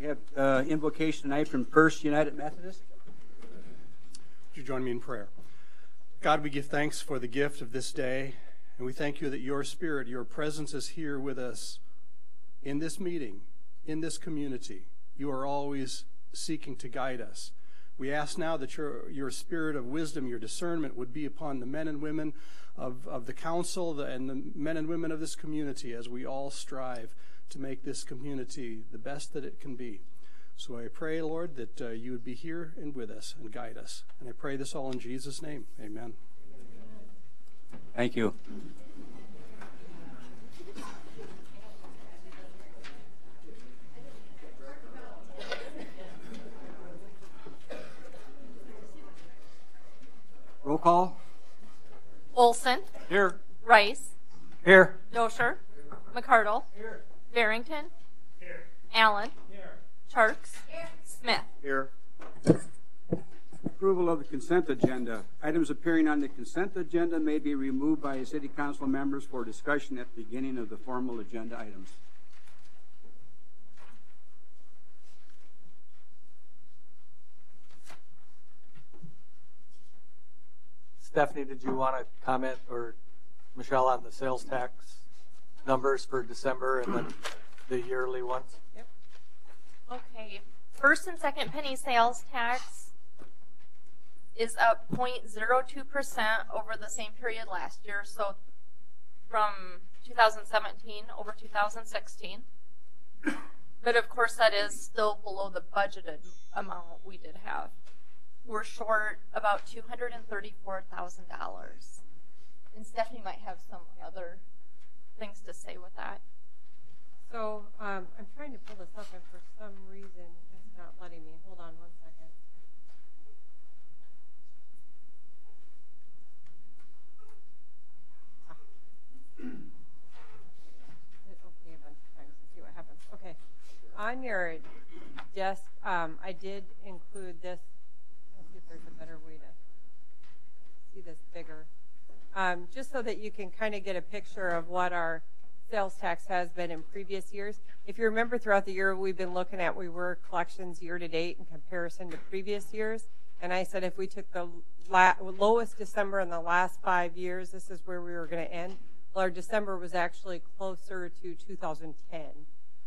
have invocation tonight from First United Methodist. Would you join me in prayer? God, we give thanks for the gift of this day, and we thank you that your Spirit, your presence is here with us in this meeting, in this community. You are always seeking to guide us. We ask now that your spirit of wisdom, your discernment would be upon the men and women of the council and the men and women of this community as we all strive to make this community the best that it can be. So I pray, Lord, that you would be here and with us and guide us. And I pray this all in Jesus' name. Amen. Thank you. Roll call. Olson. Here. Rice. Here. Dosher. McCardle. Here. Barrington. Here. Allen. Here. Charks. Smith. Here. Approval of the consent agenda. Items appearing on the consent agenda may be removed by city council members for discussion at the beginning of the formal agenda items. Stephanie, did you want to comment, or Michelle, on the sales tax numbers for December and then the yearly ones? Yep. Okay. First and second penny sales tax is up 0.02% over the same period last year. So from 2017 over 2016. But of course that is still below the budgeted amount we did have. We're short about $234,000. And Stephanie might have some other things to say with that. So I'm trying to pull this up, and for some reason it's not letting me. Hold on one second. Hit OK a bunch of times and see what happens. Okay. On your desk, I did include this. Let's see if there's a better way to see this bigger. Just so that you can kind of get a picture of what our sales tax has been in previous years. If you remember, throughout the year we've been looking at collections year to date in comparison to previous years. And I said if we took the lowest December in the last 5 years, this is where we were going to end. Well, our December was actually closer to 2010.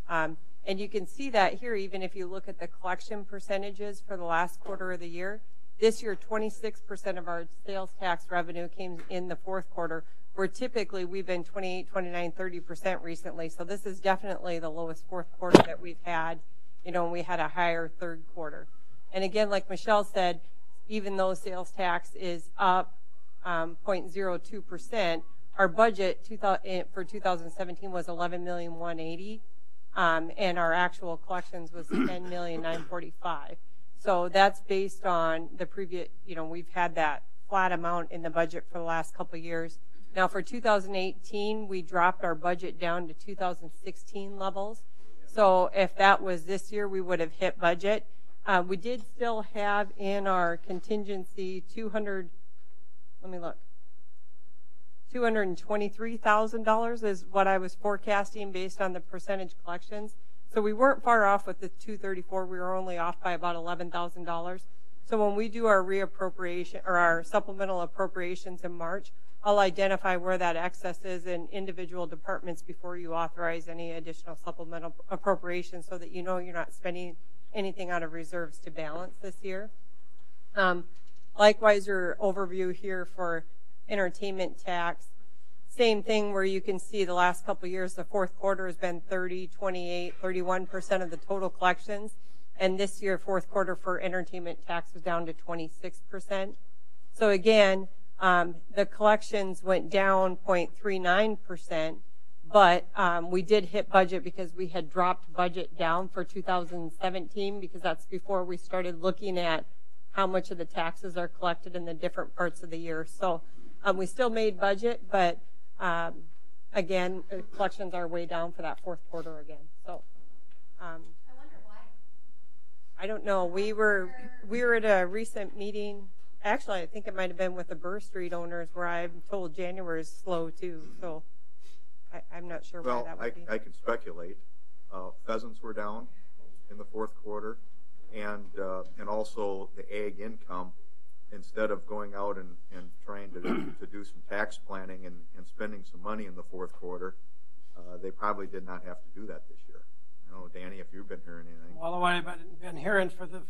And you can see that here, even if you look at the collection percentages for the last quarter of the year. This year, 26% of our sales tax revenue came in the fourth quarter, where typically we've been 28, 29, 30% recently. So this is definitely the lowest fourth quarter that we've had, and we had a higher third quarter. And again, like Michelle said, even though sales tax is up 0.02%, our budget for 2017 was $11,180,000, and our actual collections was $10,945,000. So that's based on the previous, we've had that flat amount in the budget for the last couple of years. Now for 2018, we dropped our budget down to 2016 levels. So if that was this year, we would have hit budget. We did still have in our contingency $223,000 is what I was forecasting based on the percentage collections. So we weren't far off with the 234. We were only off by about $11,000. So when we do our reappropriation or our supplemental appropriations in March, I'll identify where that excess is in individual departments before you authorize any additional supplemental appropriations, so that you're not spending anything out of reserves to balance this year. Likewise, your overview here for entertainment tax. Same thing, where you can see the last couple of years, the fourth quarter has been 30, 28, 31% of the total collections. And this year, fourth quarter for entertainment tax was down to 26%. So again, the collections went down 0.39%, but we did hit budget because we had dropped budget down for 2017, because that's before we started looking at how much of the taxes are collected in the different parts of the year. So we still made budget, but again, collections are way down for that fourth quarter again. So I wonder why. I don't know. We were at a recent meeting. Actually, I think it might have been with the Burr Street owners, where I'm told January is slow too. So I'm not sure why that would be. I can speculate. Pheasants were down, in the fourth quarter, and also the ag income. Instead of going out and trying to do some tax planning and spending some money in the fourth quarter, they probably did not have to do that this year. I don't know, Danny, if you've been hearing anything. Well, what I've been hearing for the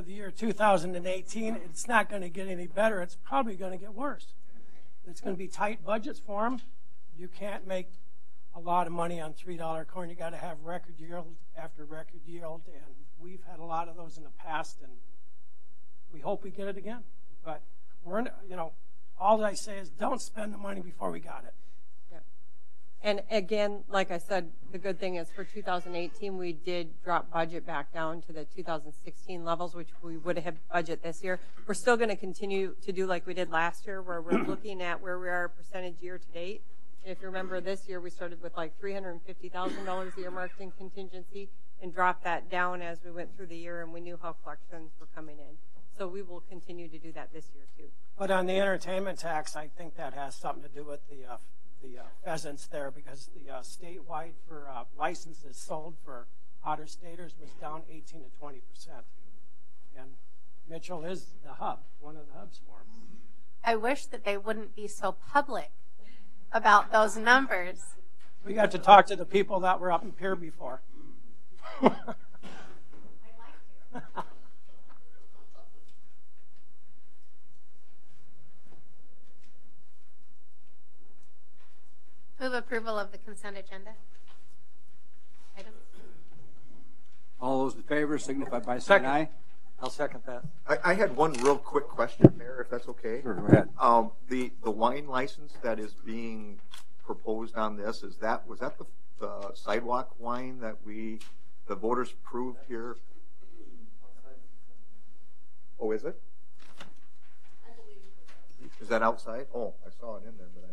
year 2018, it's not going to get any better. It's probably going to get worse. It's going to be tight budgets for them. You can't make a lot of money on $3 corn. You got to have record yield after record yield, and we've had a lot of those in the past, and we hope we get it again. But we're in, all I say is don't spend the money before we got it. Yep. And again, like I said, the good thing is for 2018, we did drop budget back down to the 2016 levels, which we would have budget this year. We're still going to continue to do like we did last year, where we're looking at where we are percentage year to date. And if you remember, this year we started with like $350,000 earmarked in contingency and dropped that down as we went through the year, and we knew how collections were coming in. So we will continue to do that this year too. But on the entertainment tax, I think that has something to do with the pheasants there, because the statewide for licenses sold for otter staters was down 18 to 20%. And Mitchell is the hub, one of the hubs for them. I wish that they wouldn't be so public about those numbers. We got to talk to the people that were up in Pier before. I'd like to. Move approval of the consent agenda. Items. All those in favor signify by saying aye. I'll second that. I had one real quick question, Mayor, if that's okay. Sure, go ahead. The wine license that is being proposed on this, was that the sidewalk wine that the voters approved here? Oh, is it? Is that outside? Oh, I saw it in there, but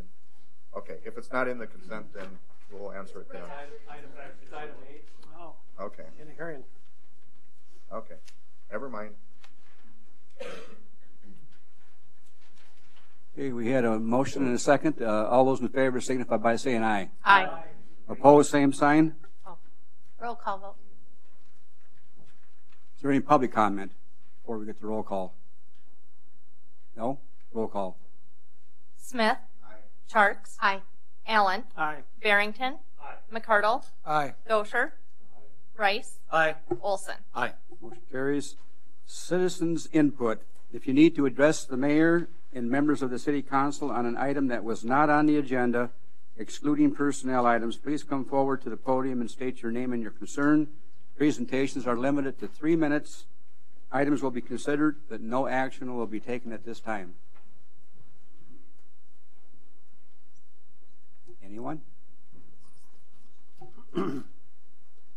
okay. If it's not in the consent, then we'll answer it then. It's item 8. Oh, Okay. in a hearing. Okay. Never mind. Okay, we had a motion and a second. All those in favor signify by saying aye. Aye. Opposed, same sign. Oh. Roll call vote. Is there any public comment before we get to roll call? No? Roll call. Smith. Aye. Charks. Aye. Allen. Aye. Barrington. McCardle. Aye. Dosher. Rice. Aye. Olson. Aye. Motion carries. Citizens input. If you need to address the mayor and members of the city council on an item that was not on the agenda, excluding personnel items, please come forward to the podium and state your name and your concern. Presentations are limited to 3 minutes. Items will be considered, but no action will be taken at this time. Anyone?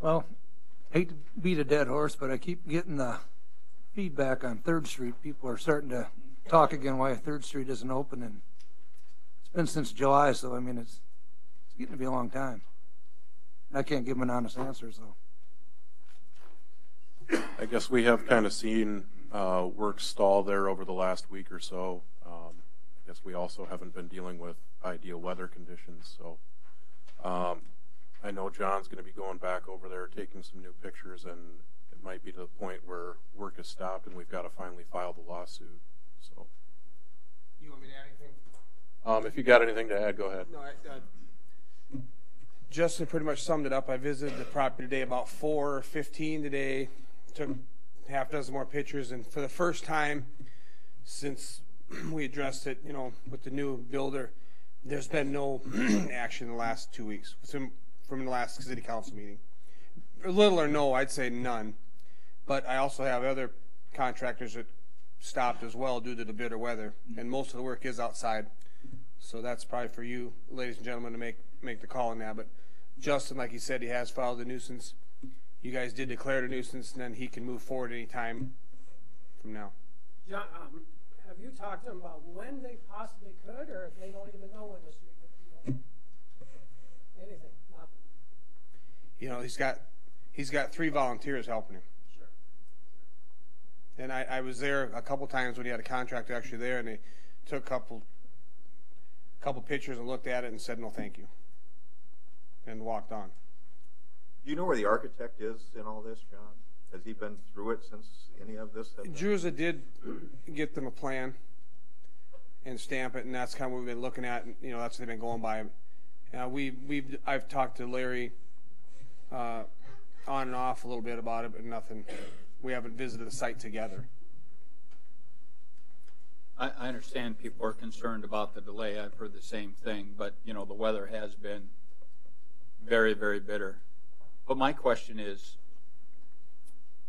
Well, hate to beat a dead horse, but I keep getting the feedback on 3rd Street. People are starting to talk again why 3rd Street isn't open, and it's been since July, so I mean it's getting to be a long time. I can't give them an honest answer, so. I guess we have kind of seen work stall there over the last week or so. I guess we also haven't been dealing with ideal weather conditions, so I know John's going to be going back over there taking some new pictures, and it might be to the point where work is stopped and we've got to finally file the lawsuit. So, you want me to add anything? If you got anything to add, go ahead. No, Justin pretty much summed it up. I visited the property today about 4:15 today, took half a dozen more pictures, and for the first time since we addressed it, with the new builder, there's been no action in the last 2 weeks from the last city council meeting. Little or no, I'd say none. But I also have other contractors that stopped as well due to the bitter weather, and most of the work is outside. So that's probably for you, ladies and gentlemen, to make the call on that. But Justin, like he said, he has filed a nuisance. You guys did declare it a nuisance, and then he can move forward any time from now. John, have you talked to them about when they possibly could, or if they don't even know when this week would be open? Anything? Nothing. He's got 3 volunteers helping him. Sure. And I was there a couple times when he had a contractor actually there, and they took a couple pictures and looked at it and said no thank you and walked on. Do you know where the architect is in all this, John? Has he been through it since any of this? Druza did get them a plan and stamp it, and that's kind of what we've been looking at. And, that's what they've been going by. I've talked to Larry on and off a little bit about it, but nothing. We haven't visited the site together. I understand people are concerned about the delay. I've heard the same thing, but the weather has been very, very bitter. But my question is,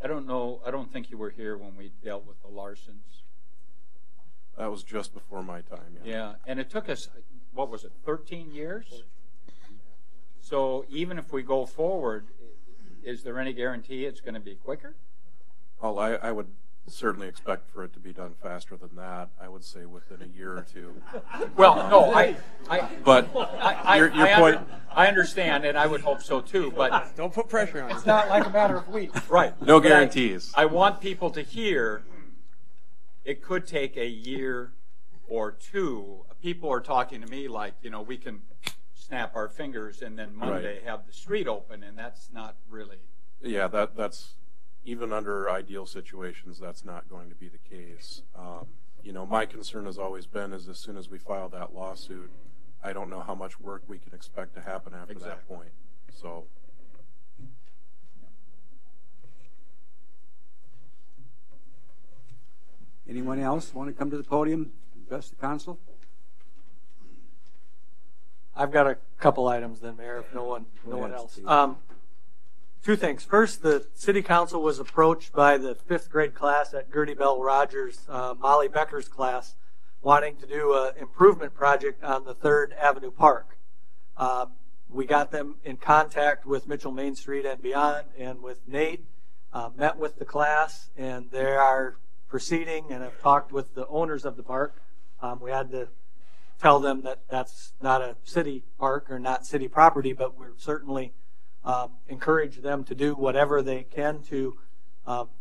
I don't think you were here when we dealt with the Larsons. That was just before my time. Yeah, and it took us, what was it, 13 years? So even if we go forward, is there any guarantee it's going to be quicker? Well, I would certainly expect for it to be done faster than that. I would say within a year or two. Well, no, your point. I understand, and I would hope so too. But don't put pressure on it. It's not like a matter of weeks. Right. No guarantees. I want people to hear it could take a year or two. People are talking to me like, we can snap our fingers and then Monday have the street open, and that's not really. Yeah, that's even under ideal situations, that's not going to be the case. My concern has always been is as soon as we file that lawsuit, I don't know how much work we can expect to happen after that point. So. Anyone else want to come to the podium, address the council? I've got a couple items then, Mayor, if no one else. Two things. First, the city council was approached by the 5th grade class at Gertie Bell Rogers, Molly Becker's class, wanting to do an improvement project on the 3rd Avenue Park. We got them in contact with Mitchell Main Street and beyond, and with Nate, met with the class, and they are proceeding and have talked with the owners of the park. We had to tell them that that's not a city park or not city property, but we're certainly encourage them to do whatever they can to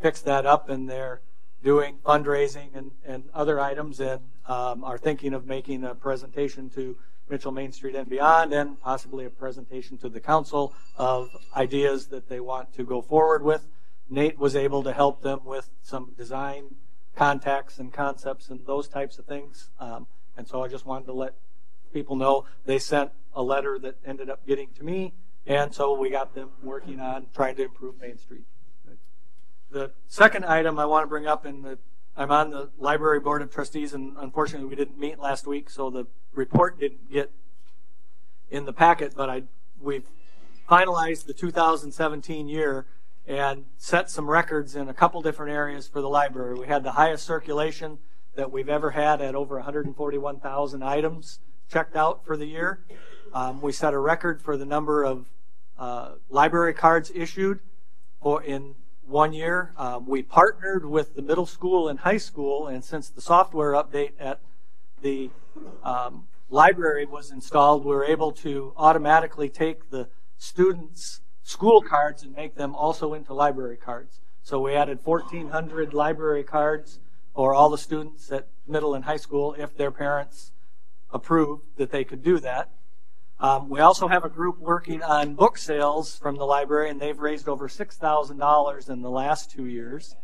fix that up, and they're doing fundraising and other items, and are thinking of making a presentation to Mitchell Main Street and beyond, and possibly a presentation to the council of ideas that they want to go forward with. Nate was able to help them with some design contacts and concepts and those types of things, and so I just wanted to let people know. They sent a letter that ended up getting to me, and so we got them working on trying to improve Main Street. The second item I want to bring up, I'm on the Library Board of Trustees, and unfortunately we didn't meet last week, so the report didn't get in the packet, but we've finalized the 2017 year and set some records in a couple different areas for the library. We had the highest circulation that we've ever had at over 141,000 items checked out for the year. We set a record for the number of library cards issued in 1 year. We partnered with the middle school and high school, and since the software update at the library was installed, we were able to automatically take the students' school cards and make them also into library cards. So we added 1,400 library cards for all the students at middle and high school if their parents approved that they could do that. We also have a group working on book sales from the library, and they've raised over $6,000 in the last 2 years.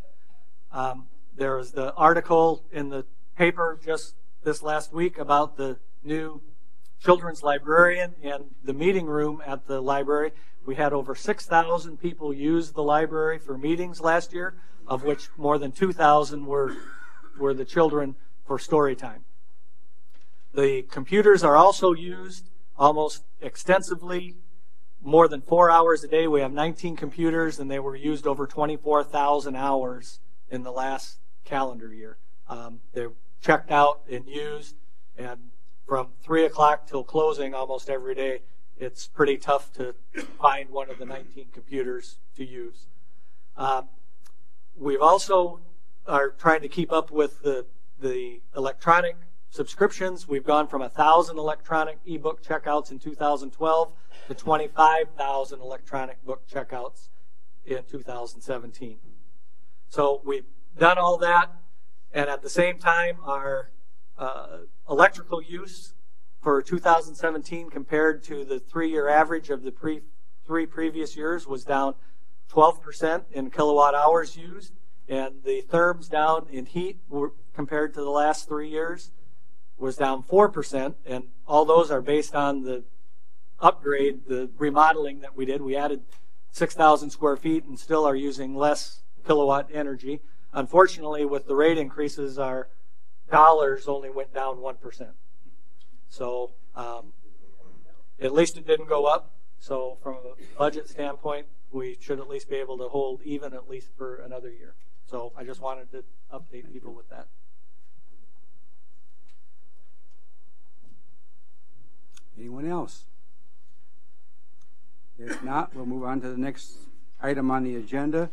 There was the article in the paper just this last week about the new children's librarian and the meeting room at the library. We had over 6,000 people use the library for meetings last year, of which more than 2,000 were the children for story time. The computers are also used almost extensively, more than 4 hours a day. We have 19 computers, and they were used over 24,000 hours in the last calendar year. They're checked out and used, and from 3 o'clock till closing almost every day, it's pretty tough to find one of the 19 computers to use. We've also are trying to keep up with the electronic subscriptions. We've gone from 1,000 electronic ebook checkouts in 2012 to 25,000 electronic book checkouts in 2017. So we've done all that, and at the same time, our electrical use for 2017 compared to the 3-year average of the three previous years was down 12% in kilowatt hours used, and the therms down in heat were, compared to the last 3 years, was down 4%, and all those are based on the upgrade, the remodeling that we did. We added 6,000 square feet and still are using less kilowatt energy. Unfortunately, with the rate increases, our dollars only went down 1%. So at least it didn't go up. So from a budget standpoint, we should at least be able to hold even at least for another year. So I just wanted to update people with that. Anyone else? If not, we'll move on to the next item on the agenda.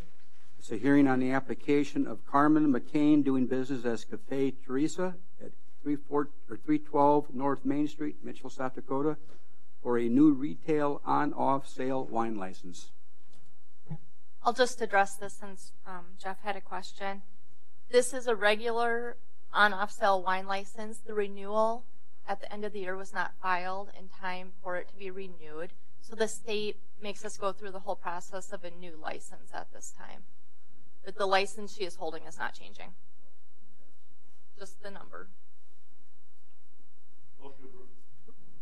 It's a hearing on the application of Carmen McCain doing business as Cafe Teresa at 312 North Main Street, Mitchell, South Dakota, for a new retail on-off sale wine license. I'll just address this since Jeff had a question. This is a regular on-off sale wine license. The renewal at the end of the year was not filed in time for it to be renewed. So the state makes us go through the whole process of a new license at this time. But the license she is holding is not changing. Just the number.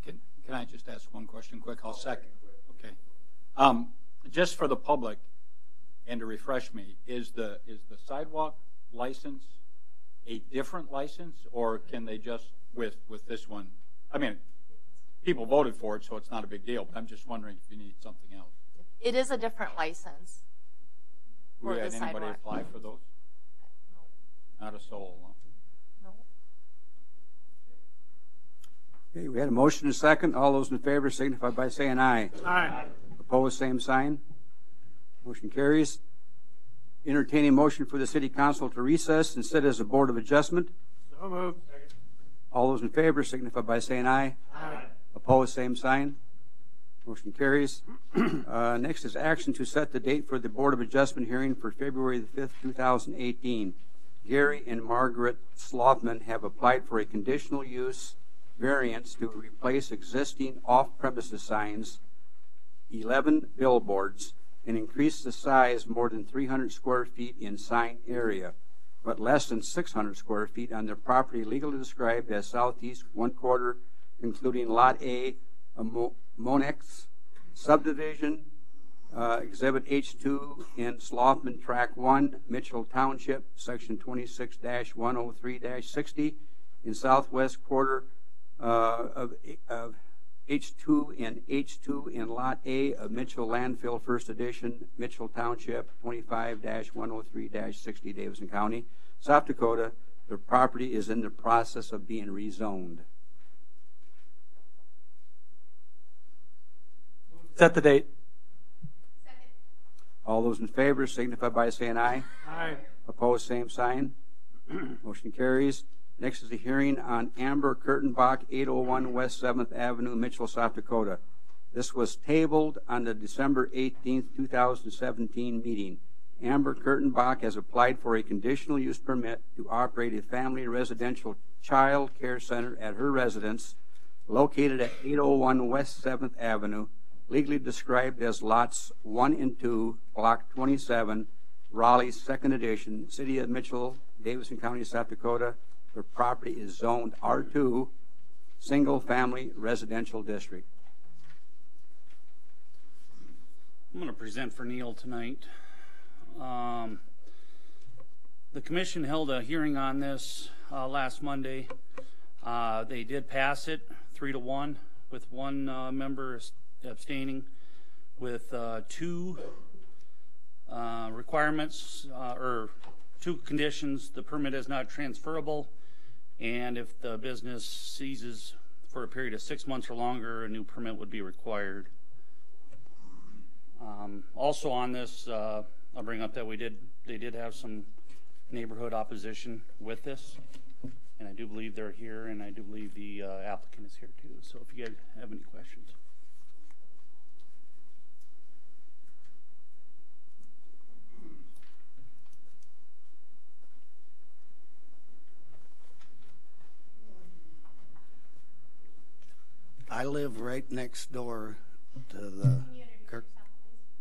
Can I just ask one question quick? I'll second. Okay. Just for the public and to refresh me, is the sidewalk license a different license, or can they just with this one? I mean, people voted for it, so it's not a big deal. But I'm just wondering if you need something else. It is a different license. We had anybody apply for those? Not a soul. Huh? Okay, we had a motion and a second. All those in favor signify by saying aye. Aye. Opposed, same sign. Motion carries. Entertaining motion for the City Council to recess and sit as a Board of Adjustment. So moved. All those in favor signify by saying aye. Aye. Opposed, same sign. Motion carries. Next is action to set the date for the Board of Adjustment hearing for February the 5th, 2018. Gary and Margaret Slothman have applied for a conditional use variance to replace existing off-premises signs, 11 billboards, and increase the size more than 300 square feet in sign area, but less than 600 square feet on their property legally described as southeast 1/4, including Lot A, Monex subdivision, Exhibit H2 in Slothman Track 1, Mitchell Township, Section 26-103-60, in southwest quarter of H2 in Lot A of Mitchell Landfill, First Edition, Mitchell Township, 25-103-60, Davidson County, South Dakota. The property is in the process of being rezoned. Set the date. Second. All those in favor signify by saying aye. Aye. Opposed, same sign. Motion carries. Next is a hearing on Amber Kurtenbach, 801 West 7th Avenue, Mitchell, South Dakota. This was tabled on the December 18th, 2017 meeting. Amber Kurtenbach has applied for a conditional use permit to operate a family residential child care center at her residence located at 801 West 7th Avenue, legally described as lots 1 and 2, block 27, Raleigh, 2nd Edition, City of Mitchell, Davidson County, South Dakota. The property is zoned R2, single family residential district. I'm going to present for Neil tonight. The commission held a hearing on this last Monday. They did pass it 3-1 with one member abstaining, with two requirements or two conditions. The permit is not transferable, and if the business ceases for a period of 6 months or longer, a new permit would be required. Also on this, I'll bring up that they did have some neighborhood opposition with this, and I do believe they're here, and I do believe the applicant is here too. So if you guys have any questions. I live right next door to the Kirk.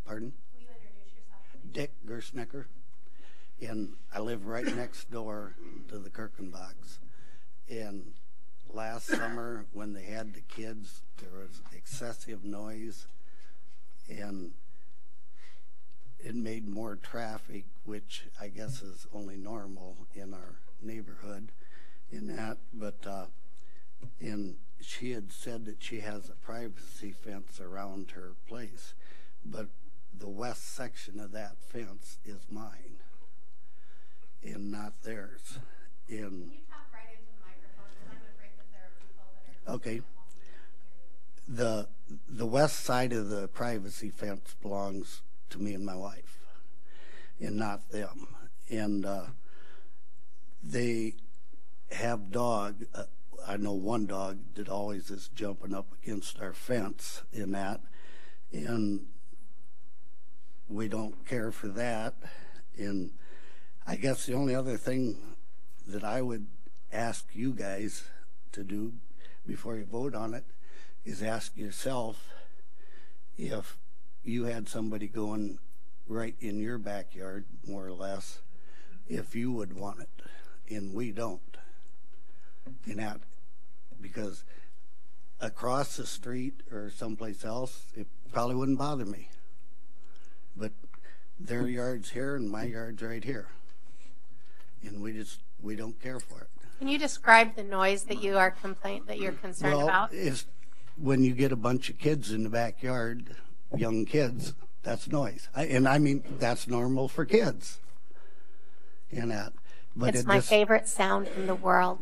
Pardon? Will you introduce yourself? Dick Gersnecker, and I live right next door to the Kirkenbachs. And last summer, when they had the kids, there was excessive noise, and it made more traffic, which I guess is only normal in our neighborhood in that. But and she had said that she has a privacy fence around her place, but the west section of that fence is mine and not theirs. And Can you talk right into the microphone? Because I'm afraid that there are people that are... Okay. The west side of the privacy fence belongs to me and my wife, and not them. And they have dog. I know one dog that always is jumping up against our fence in that, and we don't care for that. And I guess the only other thing that I would ask you guys to do before you vote on it is ask yourself if you had somebody going right in your backyard, more or less, if you would want it, and we don't. And that, because across the street or someplace else, it probably wouldn't bother me. But their yard's here and my yard's right here, and we don't care for it. Can you describe the noise that you are you're concerned about? It's when you get a bunch of kids in the backyard, young kids, that's noise. And I mean, that's normal for kids. And that, but it's my favorite sound in the world.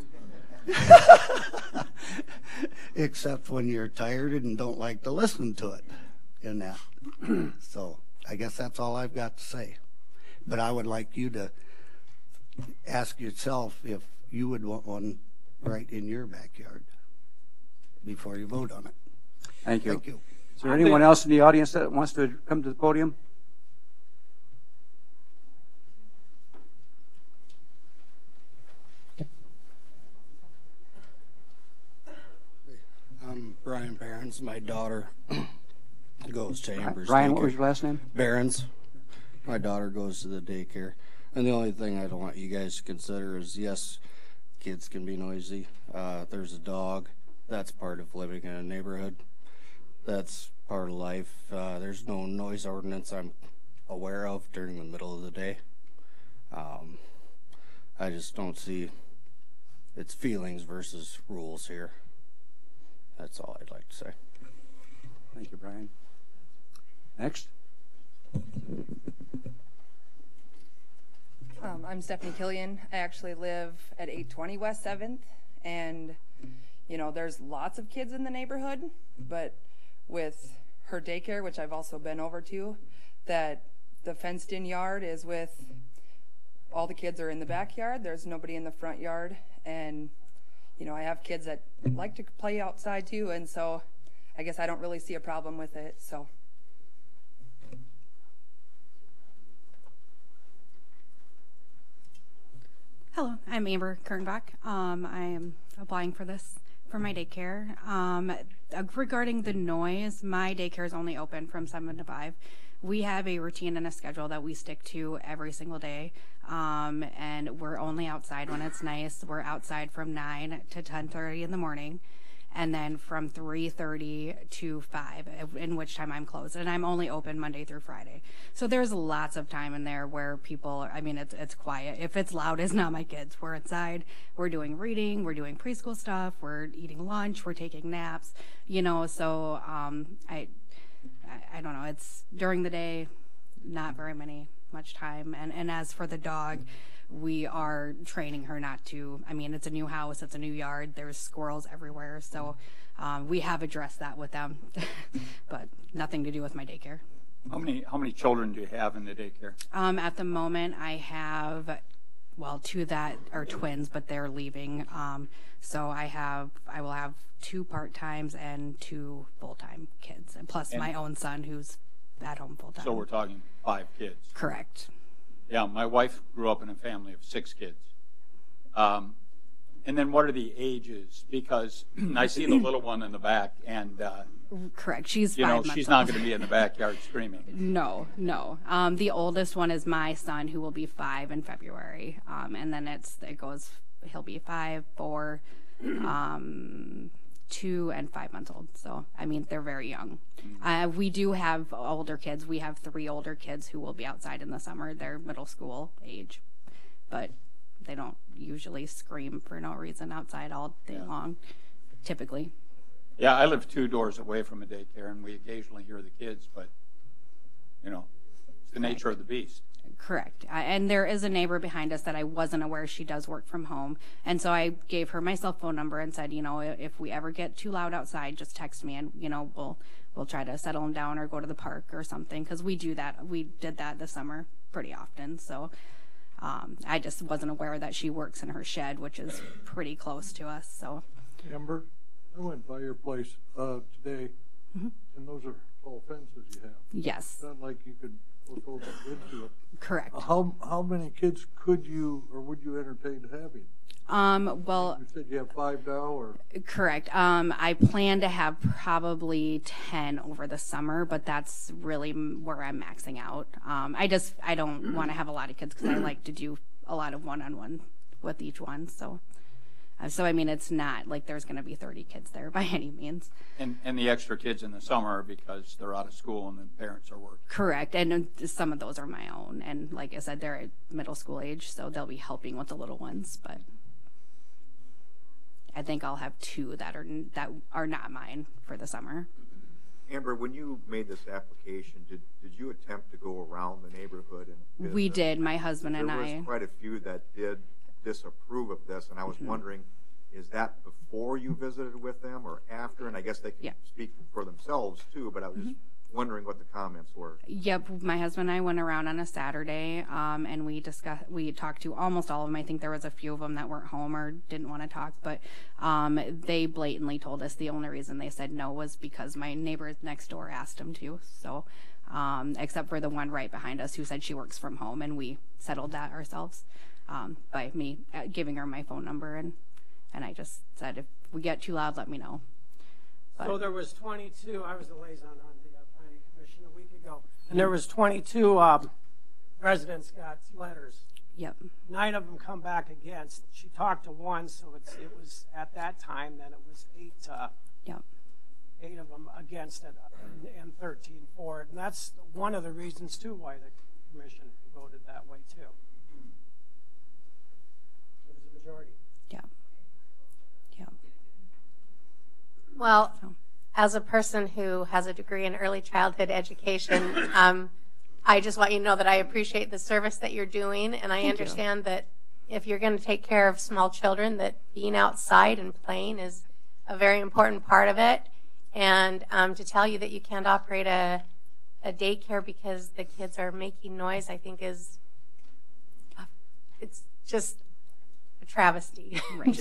Except when you're tired and don't like to listen to it. And that. So I guess that's all I've got to say. But I would like you to ask yourself if you would want one right in your backyard before you vote on it. Thank you. Thank you. Is there anyone else in the audience that wants to come to the podium? I'm Brian Barons. My daughter goes to Amber's Brian, daycare. what was your last name? Barons. My daughter goes to the daycare. And the only thing I don't want you guys to consider is, yes, kids can be noisy. There's a dog. That's part of living in a neighborhood. That's part of life. There's no noise ordinance I'm aware of during the middle of the day. I just don't see it's feelings versus rules here. That's all I'd like to say. Thank you, Brian. Next. I'm Stephanie Killian. I actually live at 820 West 7th, and you know, there's lots of kids in the neighborhood, but with her daycare, which I've also been over to, that the fenced-in yard is with all the kids are in the backyard. There's nobody in the front yard, and you know, I have kids that like to play outside too, and so I guess I don't really see a problem with it. So. Hello, I'm Amber Kernbach. I am applying for this for my daycare. Regarding the noise, my daycare is only open from 7 to 5. We have a routine and a schedule that we stick to every single day, and we're only outside when it's nice. We're outside from 9 to 10:30 in the morning, and then from 3:30 to 5, in which time I'm closed. And I'm only open Monday through Friday. So there's lots of time in there where people, I mean, it's quiet. If it's loud, it's not my kids. We're inside. We're doing reading. We're doing preschool stuff. We're eating lunch. We're taking naps, you know, so I don't know. It's during the day, not very much time. And as for the dog, we are training her not to. I mean, it's a new house, it's a new yard, there's squirrels everywhere, so we have addressed that with them, but nothing to do with my daycare. How many children do you have in the daycare? At the moment, I have, well, 2 that are twins, but they're leaving. So I will have 2 part-times and 2 full-time kids, and plus my own son who's at home full-time. So we're talking 5 kids. Correct. Yeah, my wife grew up in a family of 6 kids. And then what are the ages? Because I see the little one in the back, and Correct. She's you 5 know months she's old. not going to be in the backyard screaming. No. The oldest one is my son, who will be 5 in February, and then he'll be 5, 4, 2, and 5 months old. So I mean, they're very young. We do have older kids. We have 3 older kids who will be outside in the summer. They're middle school age, but they don't usually scream for no reason outside all day long, typically. Yeah, I live 2 doors away from a daycare, and we occasionally hear the kids, but you know, it's the nature of the beast. Correct. And there is a neighbor behind us that I wasn't aware she does work from home. And so I gave her my cell phone number and said, you know, if we ever get too loud outside, just text me and, you know, we'll try to settle them down or go to the park or something. Because we do that. We did that this summer pretty often. So I just wasn't aware that she works in her shed, which is pretty close to us. So Amber, I went by your place today, and those are tall fences you have. Yes. It's not like you could go into it. Correct. How many kids could you or would you entertain having? Well, you said you have 5 now, or? Correct. I plan to have probably 10 over the summer, but that's really where I'm maxing out. I don't want to have a lot of kids because I like to do a lot of one-on-one with each one. So I mean, it's not like there's going to be 30 kids there by any means. And the extra kids in the summer because they're out of school and the parents are working. Correct. And some of those are my own. And like I said, they're at middle school age, so they'll be helping with the little ones. But I think I'll have 2 that are not mine for the summer. Amber, when you made this application, did you attempt to go around the neighborhood and visit? We did, my husband and I. There was quite a few that did disapprove of this, and I was wondering, is that before you visited with them or after? And I guess they can speak for themselves too, but I was just wondering what the comments were. Yep, my husband and I went around on a Saturday, and we talked to almost all of them. I think there was a few of them that weren't home or didn't want to talk, but they blatantly told us the only reason they said no was because my neighbor next door asked them to. So, except for the one right behind us who said she works from home, and we settled that ourselves by me giving her my phone number, and I just said, if we get too loud, let me know. But so there was 22. I was the liaison on the planning commission a week ago, and there was 22 residents got letters. Yep. 9 of them come back against. She talked to one, so it was at that time. Then it was 8. Yep. 8 of them against it, and 13 for it, and that's one of the reasons too why the commission voted that way too. It was a majority. Yeah. Yeah. Well, as a person who has a degree in early childhood education, I just want you to know that I appreciate the service that you're doing, and I understand that if you're going to take care of small children, that being outside and playing is a very important part of it. And to tell you that you can't operate a daycare because the kids are making noise, I think it's just a travesty. Right.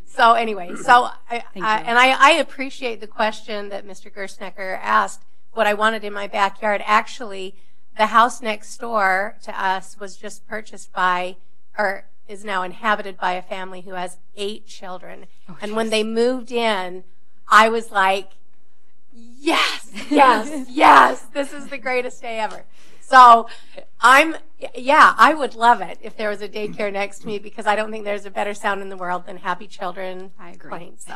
So anyway, so I appreciate the question that Mr. Gerstnecker asked. What I wanted in my backyard, actually, the house next door to us was just purchased by, or is now inhabited by a family who has 8 children. And when they moved in, I was like, yes, yes, yes, this is the greatest day ever. So I would love it if there was a daycare next to me, because I don't think there's a better sound in the world than happy children playing. So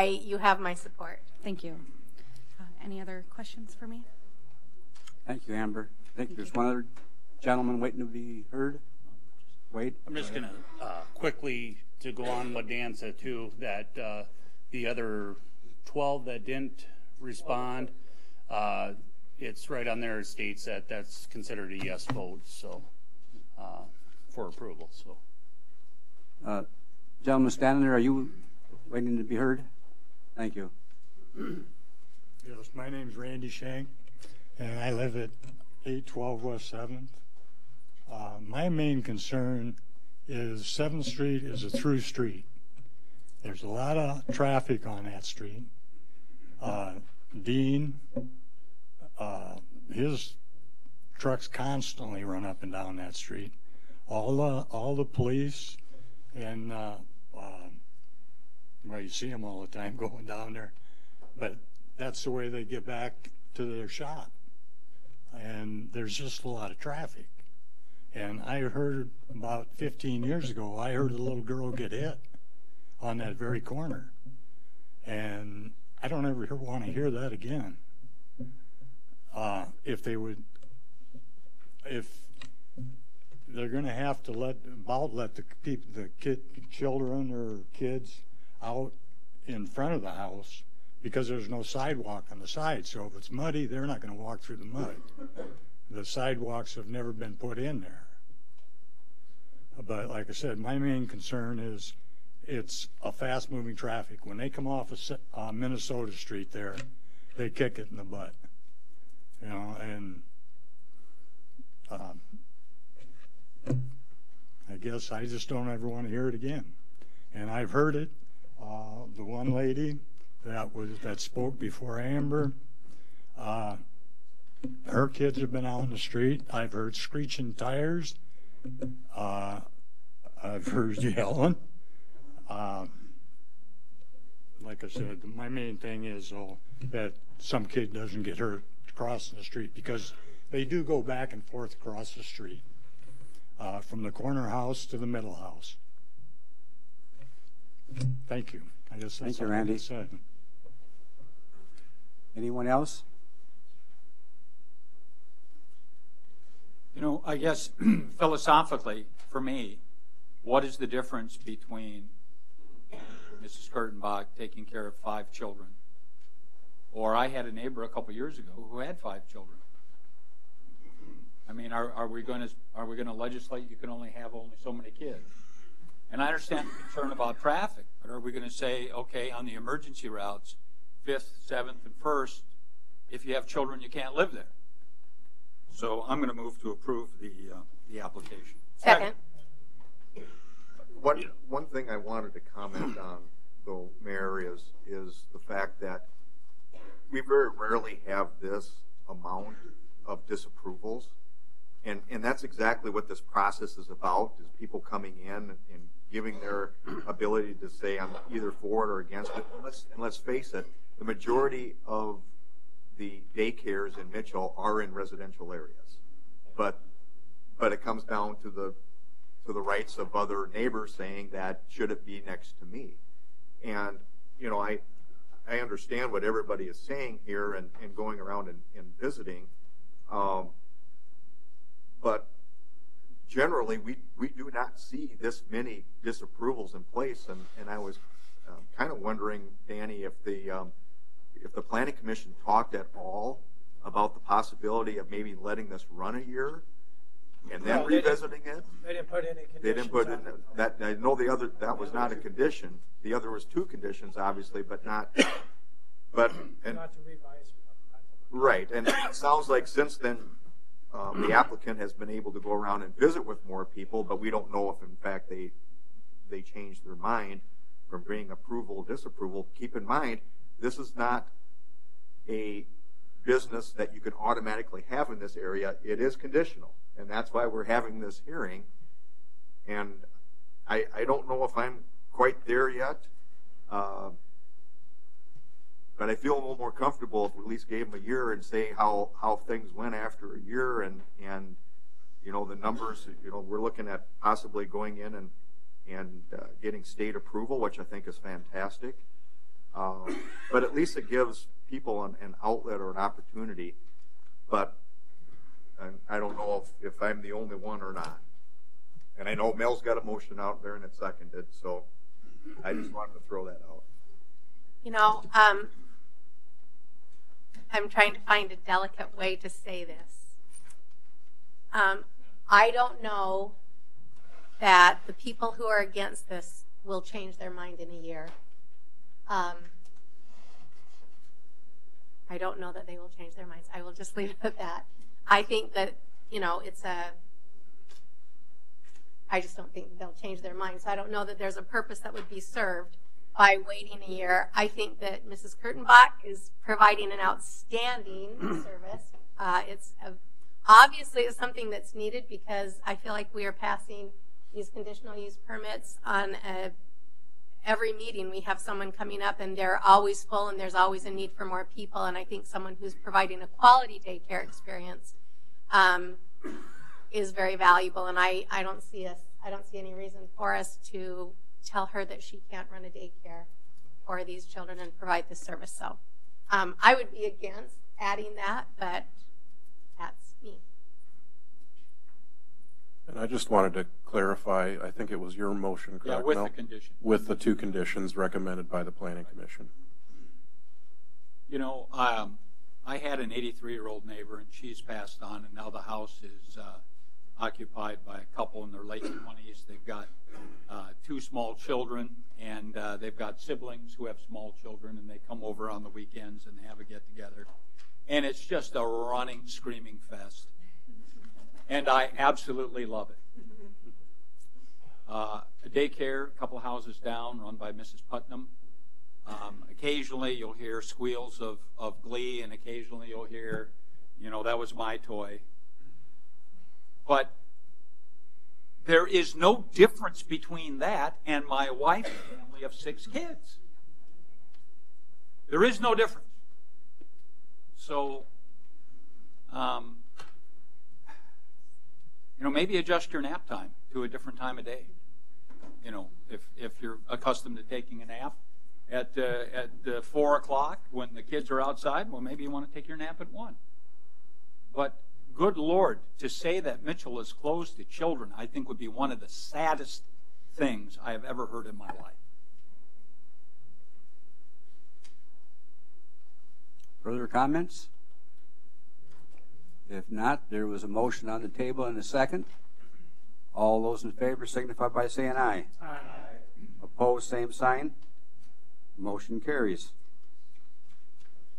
you have my support. Thank you. Any other questions for me? Thank you, Amber. I think there's one other gentleman waiting to be heard. Wait. I'm just going to quickly to go on what Dan said too, that the other 12 that didn't respond, it's right on there. It states that that's considered a yes vote, so for approval. So, gentleman standing there, are you waiting to be heard? Thank you. Yes, my name's Randy Shank, and I live at 812 West 7th. My main concern is 7th Street is a through street. There's a lot of traffic on that street. Dean, his trucks constantly run up and down that street. All the police and Well, you see them all the time going down there, but that's the way they get back to their shop. And there's just a lot of traffic. And I heard about 15 years ago, I heard a little girl get hit on that very corner. And I don't ever want to hear that again. If they're going to have to let the people, children or kids out in front of the house, because there's no sidewalk on the side. So if it's muddy, they're not going to walk through the mud. The sidewalks have never been put in there. But like I said, my main concern is it's a fast-moving traffic. When they come off of Minnesota Street there, they kick it in the butt. You know, and I guess I just don't ever want to hear it again. And I've heard it. The one lady that spoke before Amber, her kids have been out in the street. I've heard screeching tires. I've heard yelling. Like I said, my main thing is that some kid doesn't get hurt crossing the street, because they do go back and forth across the street from the corner house to the middle house. Thank you. I guess that's all I said. Anyone else? You know, I guess philosophically, for me, what is the difference between Mrs. Kurtenbach taking care of 5 children, or I had a neighbor a couple years ago who had 5 children? I mean, are we going to legislate you can only have so many kids? And I understand the concern about traffic, but are we going to say, okay, on the emergency routes, 5th, 7th, and 1st, if you have children, you can't live there? So I'm going to move to approve the application. Second. One thing I wanted to comment on, though, Mayor, is the fact that we very rarely have this amount of disapprovals. And that's exactly what this process is about, is people coming in and giving their ability to say I'm either for it or against it. And let's face it, the majority of the daycares in Mitchell are in residential areas. But it comes down to the rights of other neighbors saying that should it be next to me. And, you know, I understand what everybody is saying here and going around and visiting. But generally, we do not see this many disapprovals in place. And I was kind of wondering, Danny, if the Planning Commission talked at all about the possibility of maybe letting this run a year and then revisiting it. They didn't put any conditions. They didn't put in that. I know that was not a condition. The other was 2 conditions, obviously, but not. Not to revise. Right, and it sounds like since then the applicant has been able to go around and visit with more people, but we don't know if in fact they changed their mind from being approval or disapproval. Keep in mind, this is not a business that you can automatically have in this area. It is conditional, and that's why we're having this hearing. And I don't know if I'm quite there yet, but I feel a little more comfortable if we at least gave them a year and say how things went after a year, and you know, the numbers, you know, we're looking at possibly going in and getting state approval, which I think is fantastic. But at least it gives people an outlet or an opportunity. But I don't know if I'm the only one or not. And I know Mel's got a motion out there and it's seconded, so I just wanted to throw that out. You know, I'm trying to find a delicate way to say this. I don't know that the people who are against this will change their mind in a year. I don't know that they will change their minds. I will just leave it at that. I think that, you know, I just don't think they'll change their minds. So I don't know that there's a purpose that would be served by waiting a year. I think that Mrs. Kurtenbach is providing an outstanding service. Obviously it's something that's needed, because I feel like we are passing these conditional use permits on a every meeting we have someone coming up and they're always full and there's always a need for more people. And I think someone who's providing a quality daycare experience is very valuable. And I don't see any reason for us to tell her that she can't run a daycare for these children and provide this service. So I would be against adding that, but that's me. And I just wanted to clarify, I think it was your motion, correct? Yeah, with Mel? the condition. With the 2 conditions recommended by the Planning Commission. You know, I had an 83-year-old neighbor, and she's passed on, and now the house is occupied by a couple in their late 20s. They've got 2 small children, and they've got siblings who have small children, and they come over on the weekends and they have a get-together. And it's just a running, screaming fest. And I absolutely love it. A daycare, a couple houses down, run by Mrs. Putnam. Occasionally you'll hear squeals of glee, and occasionally you'll hear, you know, that was my toy. But there is no difference between that and my wife's family of 6 kids. There is no difference. So, you know, maybe adjust your nap time to a different time of day. You know, if you're accustomed to taking a nap at 4 o'clock when the kids are outside, well, maybe you want to take your nap at 1. But good Lord, to say that Mitchell is closed to children, I think would be one of the saddest things I have ever heard in my life. Further comments? If not, there was a motion on the table and a second. All those in favor signify by saying aye. Aye. Opposed, same sign. Motion carries.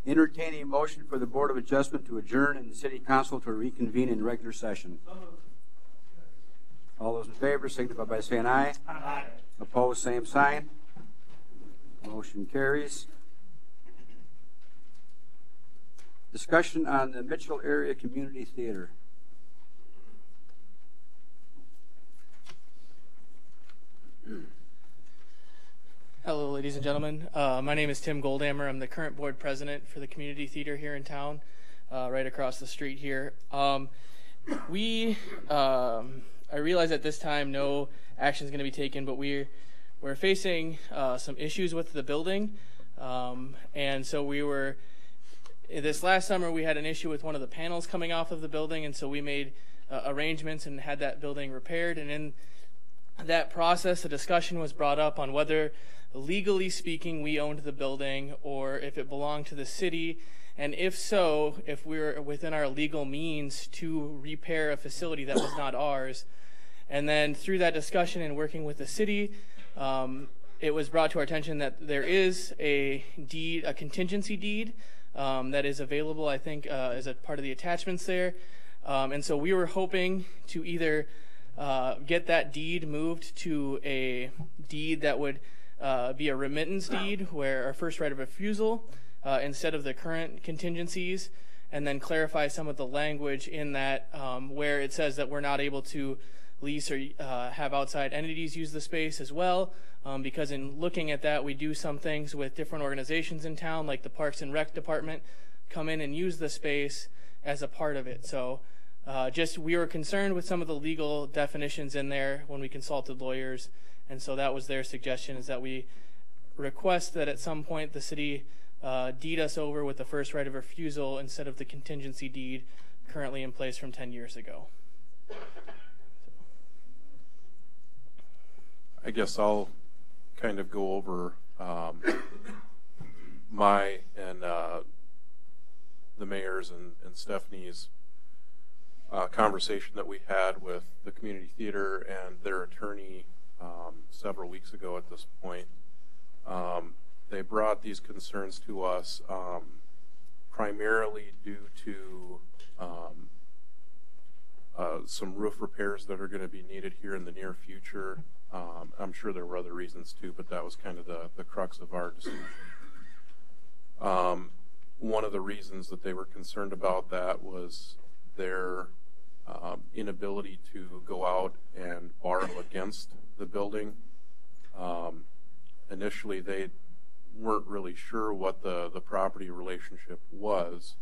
Entertaining a motion for the Board of Adjustment to adjourn and the City Council to reconvene in regular session. All those in favor signify by saying aye. Aye. Opposed, same sign. Motion carries. Discussion on the Mitchell Area Community Theater. Hello, ladies and gentlemen. My name is Tim Goldhammer. I'm the current board president for the community theater here in town, right across the street here. I realize at this time no action is going to be taken, but we're facing some issues with the building, and so this last summer we had an issue with one of the panels coming off of the building, and so we made arrangements and had that building repaired. And in that process, a discussion was brought up on whether, legally speaking, we owned the building or if it belonged to the city, and if so, if we're within our legal means to repair a facility that was not ours. And then through that discussion and working with the city, it was brought to our attention that there is a contingency deed that is available, I think, as a part of the attachments there. And so we were hoping to either get that deed moved to a deed that would be a remittance deed, where our first right of refusal, instead of the current contingencies, and then clarify some of the language in that where it says that we're not able to lease or have outside entities use the space as well, because in looking at that, we do some things with different organizations in town, like the Parks and Rec Department, come in and use the space as a part of it. So we were concerned with some of the legal definitions in there when we consulted lawyers, and so that was their suggestion, is that we request that at some point the city deed us over with the first right of refusal instead of the contingency deed currently in place from 10 years ago. I guess I'll kind of go over my and the mayor's and Stephanie's conversation that we had with the community theater and their attorney several weeks ago at this point. They brought these concerns to us primarily due to some roof repairs that are going to be needed here in the near future. I'm sure there were other reasons too, but that was kind of the crux of our decision. One of the reasons that they were concerned about that was their inability to go out and borrow against the building. initially they weren't really sure what the property relationship was.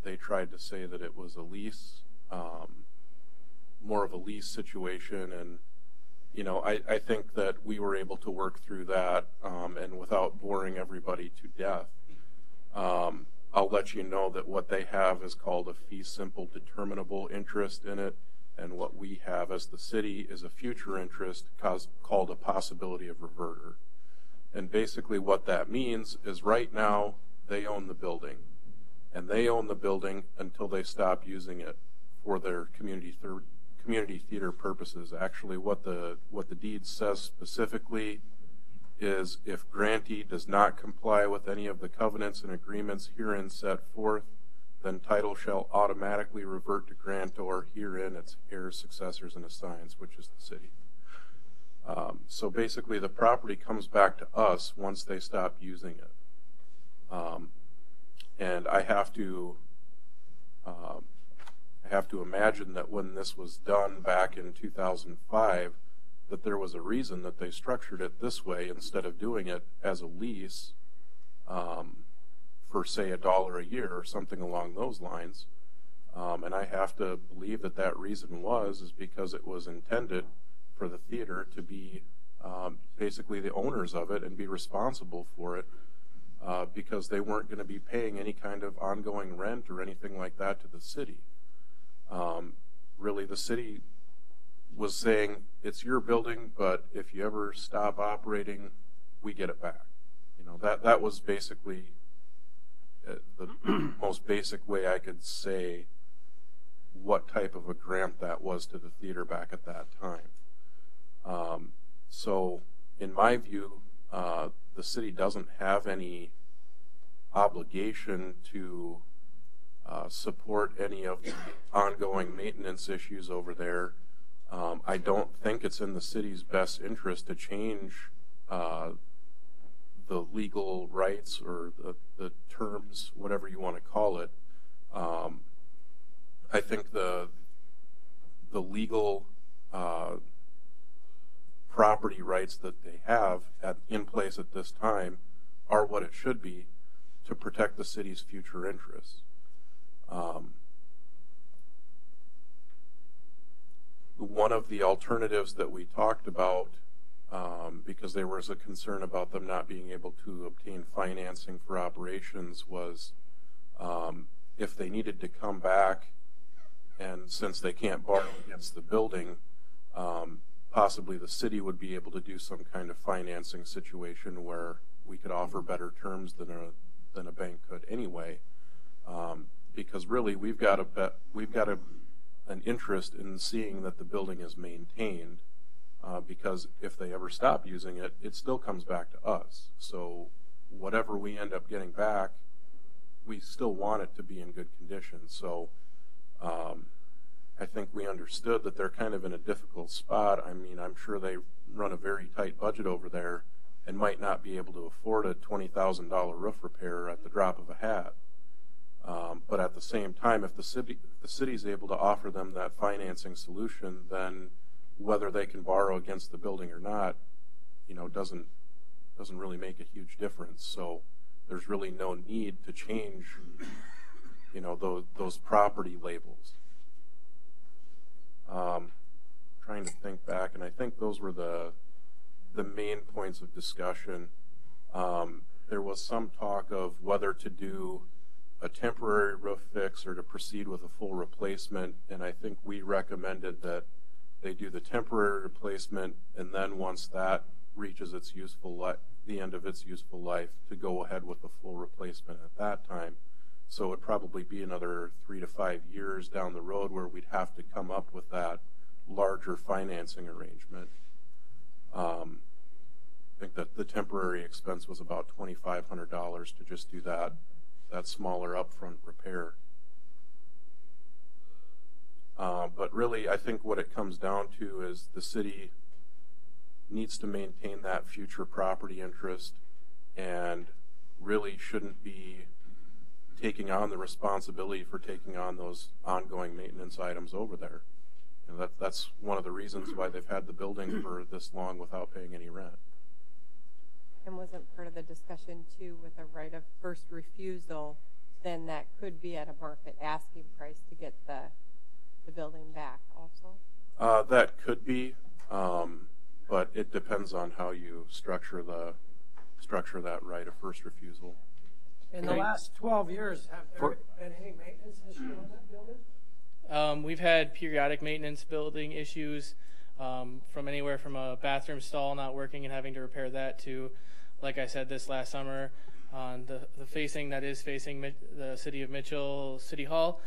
They tried to say that it was a lease, more of a lease situation, and I think that we were able to work through that, and without boring everybody to death, I'll let you know that what they have is called a fee simple determinable interest in it, and what we have as the city is a future interest called a possibility of reverter. And basically what that means is right now they own the building, and they own the building until they stop using it for their community theater purposes. Actually, what the deed says specifically is if grantee does not comply with any of the covenants and agreements herein set forth, then title shall automatically revert to grantor, herein its heirs, successors, and assigns, which is the city. So basically the property comes back to us once they stop using it. And I have to imagine that when this was done back in 2005, that there was a reason that they structured it this way instead of doing it as a lease for, say, $1 a year or something along those lines. And I have to believe that that reason is because it was intended for the theater to be basically the owners of it and be responsible for it, because they weren't going to be paying any kind of ongoing rent or anything like that to the city. Really, the city was saying, it's your building, but if you ever stop operating, we get it back. That was basically the most basic way I could say what type of a grant that was to the theater back at that time. So in my view, the city doesn't have any obligation to support any of the ongoing maintenance issues over there. I don't think it's in the city's best interest to change the legal rights or the terms, whatever you want to call it. I think the legal property rights that they have in place at this time are what it should be to protect the city's future interests. One of the alternatives that we talked about, because there was a concern about them not being able to obtain financing for operations, was if they needed to come back, and since they can't borrow against the building, possibly the city would be able to do some kind of financing situation where we could offer better terms than a bank could anyway. Because really, we've got an interest in seeing that the building is maintained, because if they ever stop using it, it still comes back to us. So whatever we end up getting back, we still want it to be in good condition. So I think we understood that they're kind of in a difficult spot. I mean, I'm sure they run a very tight budget over there and might not be able to afford a $20,000 roof repair at the drop of a hat. But at the same time, if the city is able to offer them that financing solution, then whether they can borrow against the building or not, doesn't really make a huge difference. So there's really no need to change, those property labels. Trying to think back, and I think those were the main points of discussion. There was some talk of whether to do a temporary roof fix or to proceed with a full replacement, and I think we recommended that they do the temporary replacement, and then once that reaches its the end of its useful life, to go ahead with the full replacement at that time. So it would probably be another 3 to 5 years down the road where we'd have to come up with that larger financing arrangement. I think that the temporary expense was about $2,500 to just do that smaller upfront repair. But really, I think what it comes down to is the city needs to maintain that future property interest and really shouldn't be taking on the responsibility for taking on those ongoing maintenance items over there. And that's one of the reasons why they've had the building for this long without paying any rent. and wasn't part of the discussion too with a right of first refusal, then that could be at a market asking price to get the building back also? That could be, but it depends on how you structure that right of first refusal. In the last 12 years, have there been any maintenance issues on that building? We've had periodic maintenance building issues, from anywhere from a bathroom stall not working and having to repair that to, like I said, this last summer on the facing that is facing the city of Mitchell City Hall.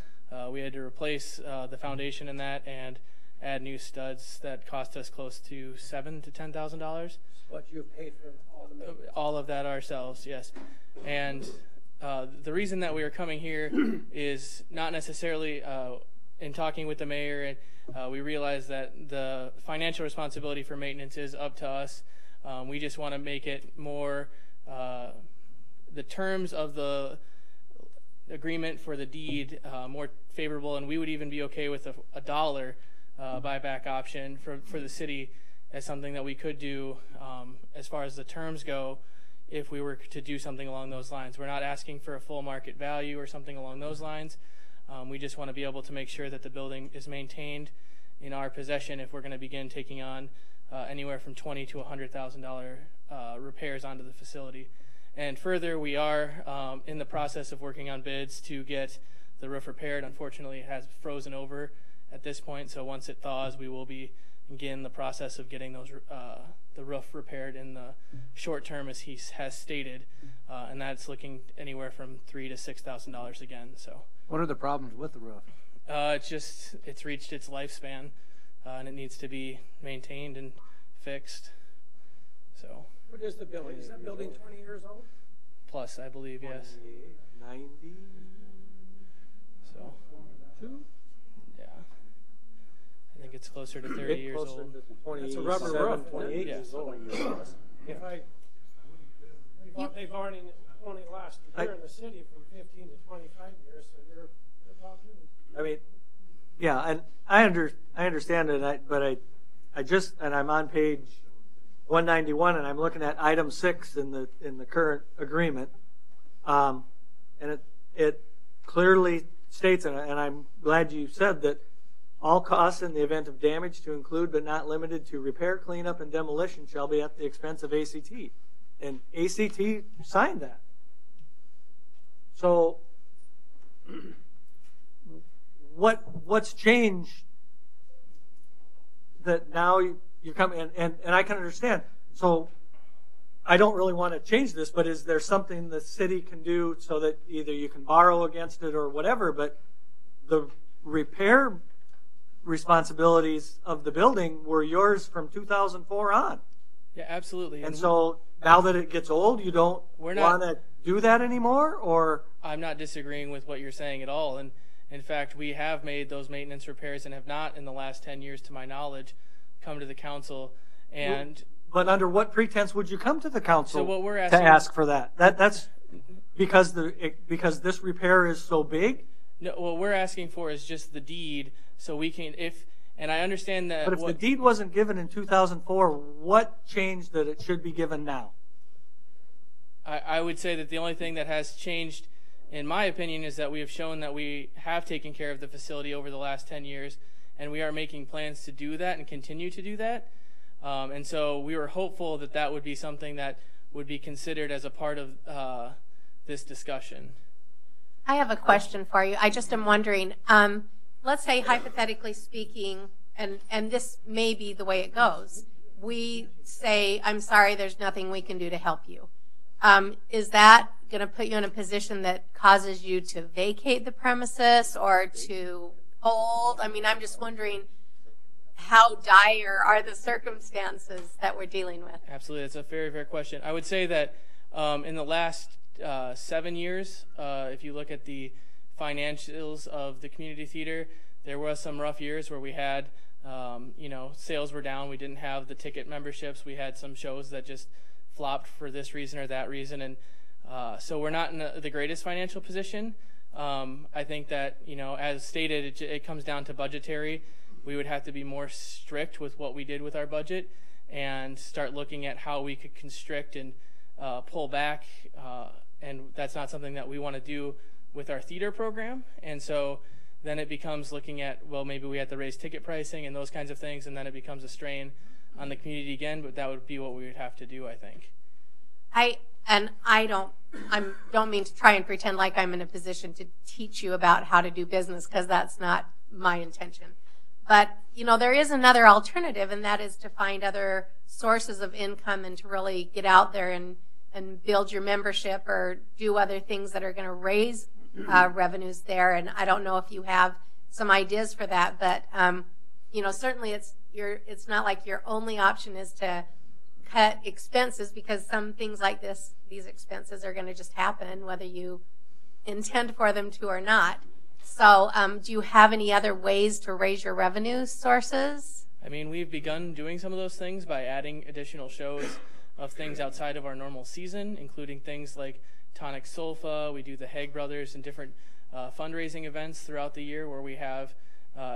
We had to replace the foundation in that and add new studs that cost us close to $7,000 to $10,000. What you paid for all the maintenance? All of that ourselves, yes. And the reason that we are coming here is not necessarily in talking with the mayor, and we realize that the financial responsibility for maintenance is up to us. We just want to make it more, the terms of the agreement for the deed more favorable, and we would even be okay with a dollar buyback option for the city as something that we could do as far as the terms go if we were to do something along those lines. We're not asking for a full market value or something along those lines. We just want to be able to make sure that the building is maintained in our possession if we're going to begin taking on anywhere from $20,000 to $100,000 repairs onto the facility. And further, we are in the process of working on bids to get the roof repaired. Unfortunately, it has frozen over at this point, so once it thaws, we will begin the process of getting those the roof repaired in the short term, as he has stated, and that's looking anywhere from $3,000 to $6,000 again. So. What are the problems with the roof? It's reached its lifespan, and it needs to be maintained and fixed. So. What is the building? Is that building 20 years old? Plus, I believe, yes. 90. So. 2? Yeah. I think it's closer to 30 years old. That's a rubber roof. 28 years old. They've only lasted here in the city from 15 to 25 years, so they're about new. I mean, yeah, and I understand it, but I'm on page 191, and I'm looking at item 6 in the current agreement, and it clearly states, and I'm glad you said that all costs in the event of damage to include but not limited to repair, cleanup, and demolition shall be at the expense of ACT, and ACT signed that. So, what's changed that now you come in, and I can understand. So I don't really want to change this, but is there something the city can do so that either you can borrow against it or whatever, but the repair responsibilities of the building were yours from 2004 on. Yeah, absolutely. And so now that it gets old, you don't want to do that anymore? Or I'm not disagreeing with what you're saying at all. And in fact, we have made those maintenance repairs and have not, in the last 10 years, to my knowledge, come to the council. And but under what pretense would you come to the council to ask for that? That's because this repair is so big? No, what we're asking for is just the deed, so we can, and I understand that. But if the deed wasn't given in 2004, what changed that it should be given now? I would say that the only thing that has changed, in my opinion, is that we have shown that we have taken care of the facility over the last 10 years, and we are making plans to do that and continue to do that. And so we were hopeful that that would be something that would be considered as a part of this discussion. I have a question for you. I just am wondering, let's say hypothetically speaking, and this may be the way it goes, we say, I'm sorry, there's nothing we can do to help you. Is that going to put you in a position that causes you to vacate the premises or to hold? I mean, I'm just wondering how dire are the circumstances that we're dealing with? Absolutely. That's a very fair question. I would say that in the last 7 years, if you look at the financials of the community theater, there was some rough years where we had, sales were down. We didn't have the ticket memberships. We had some shows that just flopped for this reason or that reason. And so we're not in the greatest financial position. I think that, as stated, it comes down to budgetary. We would have to be more strict with what we did with our budget and start looking at how we could constrict and pull back, and that's not something that we want to do with our theater program. And so then it becomes looking at, well, maybe we have to raise ticket pricing and those kinds of things, and then it becomes a strain on the community again, but that would be what we would have to do, I think. I don't mean to try and pretend like I'm in a position to teach you about how to do business, because that's not my intention. But, you know, there is another alternative, and that is to find other sources of income and to really get out there and build your membership or do other things that are going to raise revenues there. And I don't know if you have some ideas for that, but, you know, certainly it's not like your only option is to cut expenses, because some things like these expenses are going to just happen whether you intend for them to or not. So do you have any other ways to raise your revenue sources? I mean, we've begun doing some of those things by adding additional shows of things outside of our normal season, including things like Tonic Sulfa. We do the Haig Brothers and different fundraising events throughout the year where we have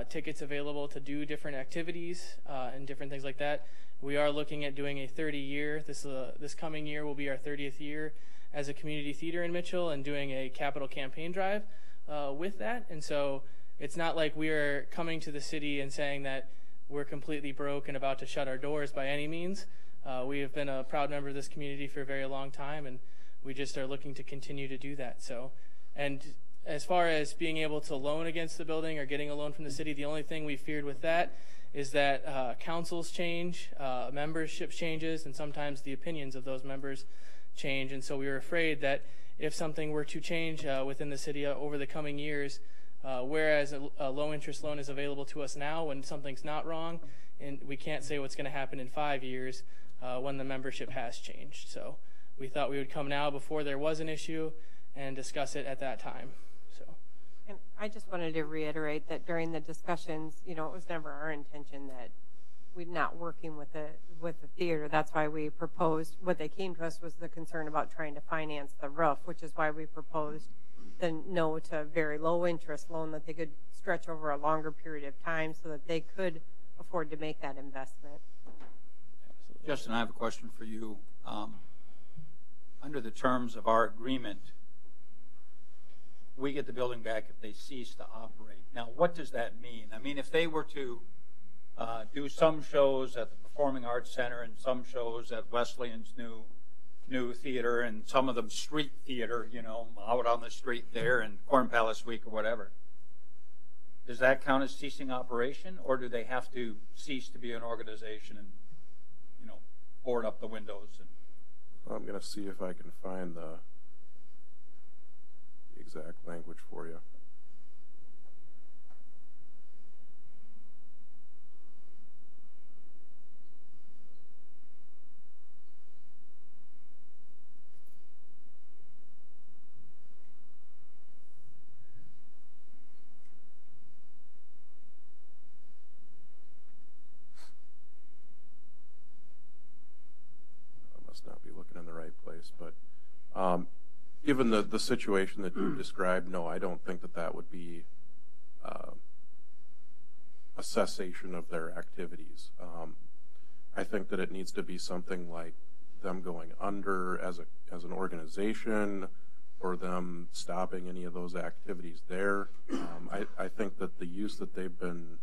tickets available to do different activities and different things like that. We are looking at doing a 30-year. This coming year will be our 30th year as a community theater in Mitchell, and doing a capital campaign drive with that. And so it's not like we are coming to the city and saying that we're completely broke and about to shut our doors by any means. We have been a proud member of this community for a very long time, and we just are looking to continue to do that. So, and as far as being able to loan against the building or getting a loan from the city, the only thing we feared with that is that councils change, membership changes, and sometimes the opinions of those members change. And so we were afraid that if something were to change within the city over the coming years, whereas a low interest loan is available to us now when something's not wrong, and we can't say what's going to happen in 5 years when the membership has changed. So we thought we would come now before there was an issue and discuss it at that time. And I just wanted to reiterate that during the discussions, you know, it was never our intention that we're not working with the theater. That's why we proposed, what they came to us was the concern about trying to finance the roof, which is why we proposed the no to very low interest loan that they could stretch over a longer period of time so that they could afford to make that investment. Justin, I have a question for you. Under the terms of our agreement, we get the building back if they cease to operate. Now, what does that mean? I mean, if they were to do some shows at the Performing Arts Center and some shows at Wesleyan's new theater and some of them street theater, you know, out on the street there and Corn Palace Week or whatever, does that count as ceasing operation, or do they have to cease to be an organization and, you know, board up the windows? And I'm going to see if I can find the exact language for you. I must not be looking in the right place, but given the situation that you described, no, I don't think that would be a cessation of their activities. I think that it needs to be something like them going under as an organization, or them stopping any of those activities there. I think that the use that they've been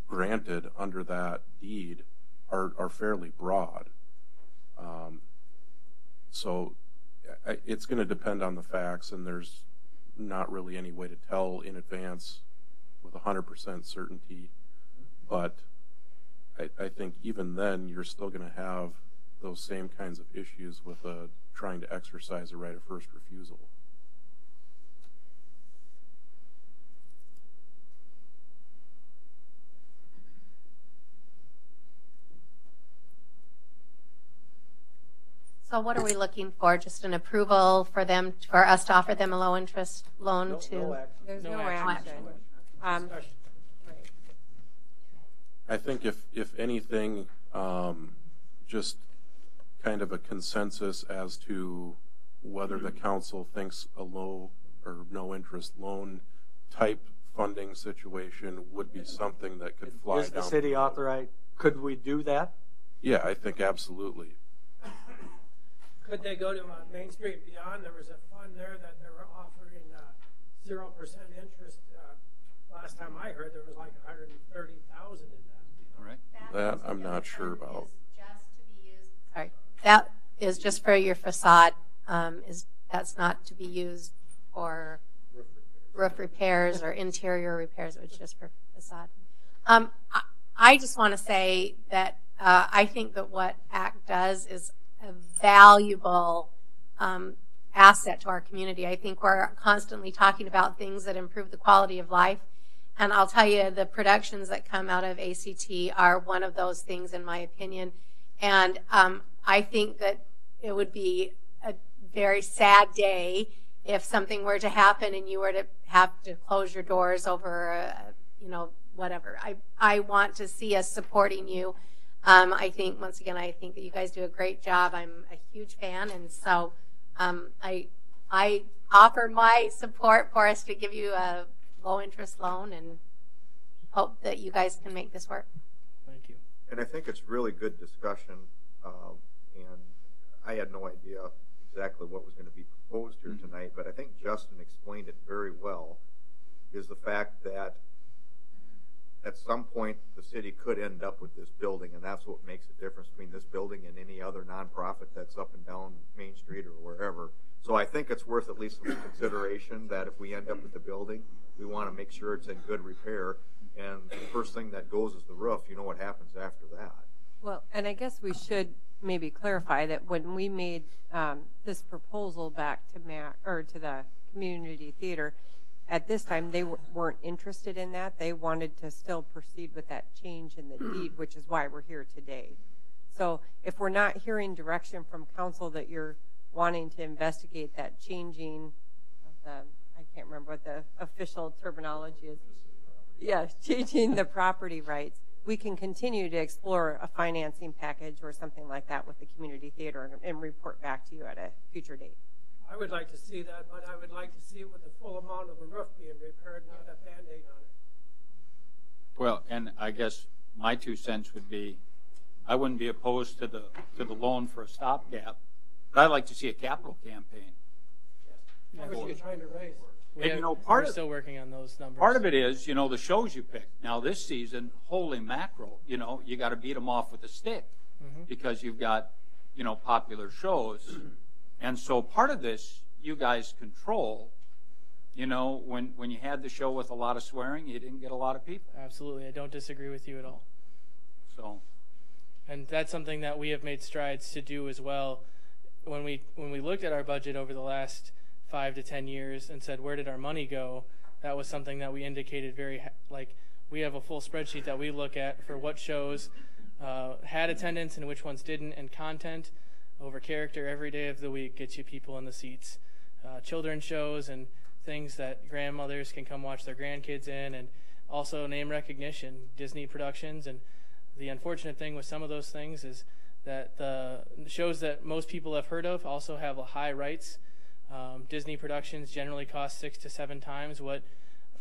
granted under that deed are fairly broad. So it's going to depend on the facts, and there's not really any way to tell in advance with 100% certainty. But I think even then, you're still going to have those same kinds of issues with trying to exercise a right of first refusal. So what are we looking for? Just an approval for us to offer them a low interest loan There's no action. I think if anything, just kind of a consensus as to whether the council thinks a low or no interest loan type funding situation would be something that could fly down. Is the city authorized? Could we do that? Yeah, I think absolutely. Could they go to Main Street Beyond? There was a fund there that they were offering 0% interest. Last time I heard, there was like 130,000 in that. All right. That I'm not sure about. Sorry. That is just for your facade. That's not to be used for roof repairs or interior repairs. It was just for facade. I just want to say that I think that what ACT does is a valuable asset to our community. I think we're constantly talking about things that improve the quality of life. And I'll tell you, the productions that come out of ACT are one of those things, in my opinion. And I think that it would be a very sad day if something were to happen and you were to have to close your doors over, whatever. I want to see us supporting you. I think, once again, I think that you guys do a great job. I'm a huge fan, and so I offer my support for us to give you a low-interest loan and hope that you guys can make this work. Thank you. And I think it's really good discussion, and I had no idea exactly what was going to be proposed here tonight, but I think Justin explained it very well, is the fact that at some point the city could end up with this building, and that's what makes the difference between this building and any other nonprofit that's up and down Main Street or wherever. So I think it's worth at least some consideration that if we end up with the building, we want to make sure it's in good repair, and the first thing that goes is the roof. You know what happens after that. Well, and I guess we should maybe clarify that when we made this proposal back to to the community theater, at this time they weren't interested in that. They wanted to still proceed with that change in the deed, which is why we're here today. So if we're not hearing direction from council that you're wanting to investigate that changing of the, I can't remember what the official terminology is. Yeah, changing the property rights. We can continue to explore a financing package or something like that with the community theater and report back to you at a future date. I would like to see that, but I would like to see it with the full amount of the roof being repaired, not a Band-Aid on it. Well, and I guess my 2 cents would be, I wouldn't be opposed to the loan for a stopgap, but I'd like to see a capital campaign. How much are you trying to raise? And, We're still working on those numbers. Part of it is, the shows you pick. Now, this season, holy mackerel, you got to beat them off with a stick because you've got, popular shows. And so part of this, you guys control. When you had the show with a lot of swearing, you didn't get a lot of people. Absolutely. I don't disagree with you at all. So, and that's something that we have made strides to do as well. When we looked at our budget over the last 5 to 10 years and said, where did our money go? That was something that we indicated we have a full spreadsheet that we look at for what shows had attendance and which ones didn't, and content over character every day of the week gets you people in the seats. Children's shows and things that grandmothers can come watch their grandkids in, and also name recognition, Disney productions. And the unfortunate thing with some of those things is that the shows that most people have heard of also have a high rights. Disney productions generally cost 6 to 7 times what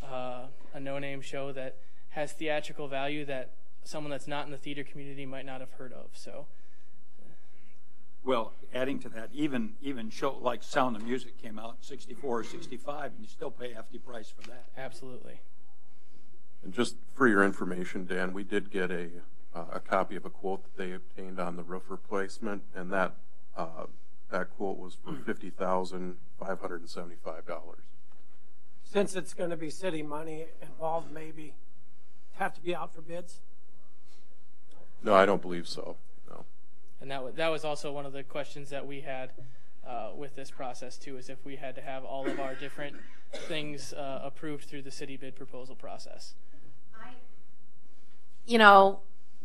a no-name show that has theatrical value that someone that's not in the theater community might not have heard of. So, well, adding to that, even show like Sound of Music came out in 64 or 65, and you still pay a hefty price for that. Absolutely. And just for your information, Dan, we did get a copy of a quote that they obtained on the roof replacement, and that quote was for $50,575. Since it's going to be city money involved, maybe have to be out for bids? No, I don't believe so. No. And that was also one of the questions that we had with this process too, is if we had to have all of our different things approved through the city bid proposal process.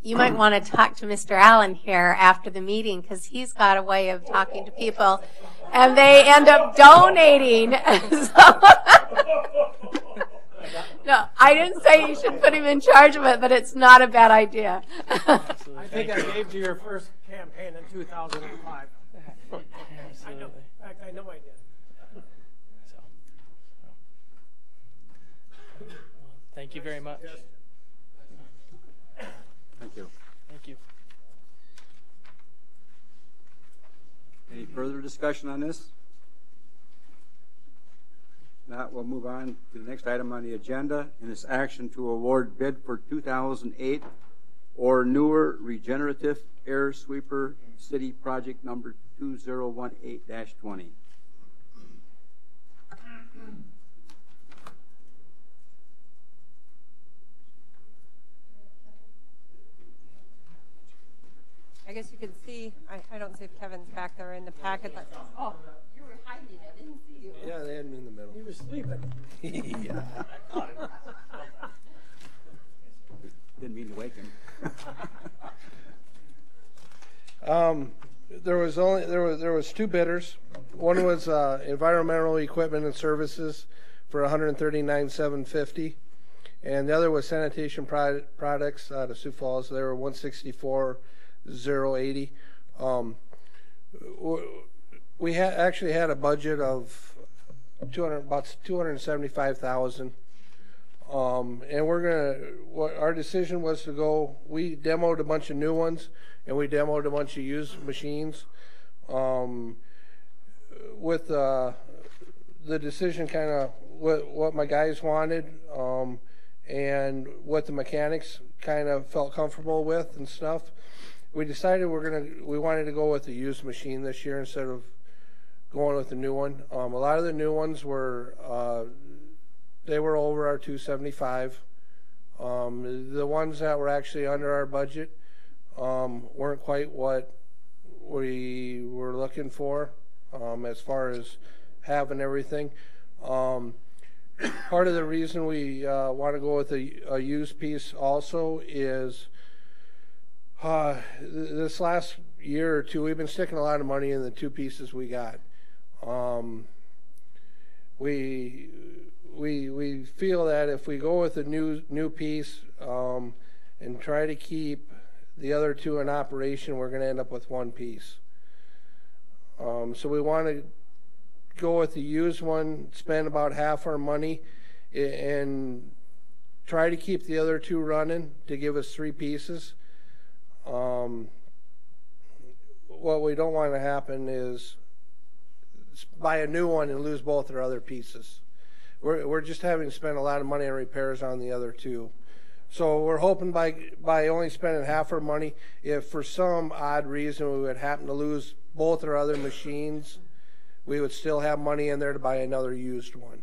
You might want to talk to Mr. Allen here after the meeting, because he's got a way of talking to people, and they end up donating. No, I didn't say you should put him in charge of it, but it's not a bad idea. I think I gave you your first campaign in 2005. I know. In fact, I know I did. Thank you very much. Thank you. Thank you. Any further discussion on this? If not, we'll move on to the next item on the agenda, and it's action to award bid for 2008 or newer regenerative air sweeper city project number 2018-20. I guess you can see, I don't see if Kevin's back there in the packet. Oh, you were hiding, I didn't see you. Yeah, they had him in the middle. He was sleeping. Yeah. Didn't mean to wake him. There was two bidders. One was environmental equipment and services for $139,750, and the other was sanitation products out of Sioux Falls. They were $164,080. We actually had a budget of about $275,000. And our decision was to go, we demoed a bunch of new ones and we demoed a bunch of used machines. With the decision kind of what my guys wanted and what the mechanics kind of felt comfortable with and stuff, we decided we wanted to go with the used machine this year instead of going with the new one. A lot of the new ones were they were over our 275. The ones that were actually under our budget weren't quite what we were looking for as far as having everything. Part of the reason we want to go with a used piece also is this last year or two we've been sticking a lot of money in the two pieces we got. We feel that if we go with a new piece and try to keep the other two in operation, we're going to end up with one piece. So we want to go with the used one, spend about half our money, and try to keep the other two running to give us three pieces. What we don't want to happen is buy a new one and lose both our other pieces. We're just having to spend a lot of money on repairs on the other two. So we're hoping by only spending half our money, if for some odd reason we would happen to lose both our other machines, we would still have money in there to buy another used one.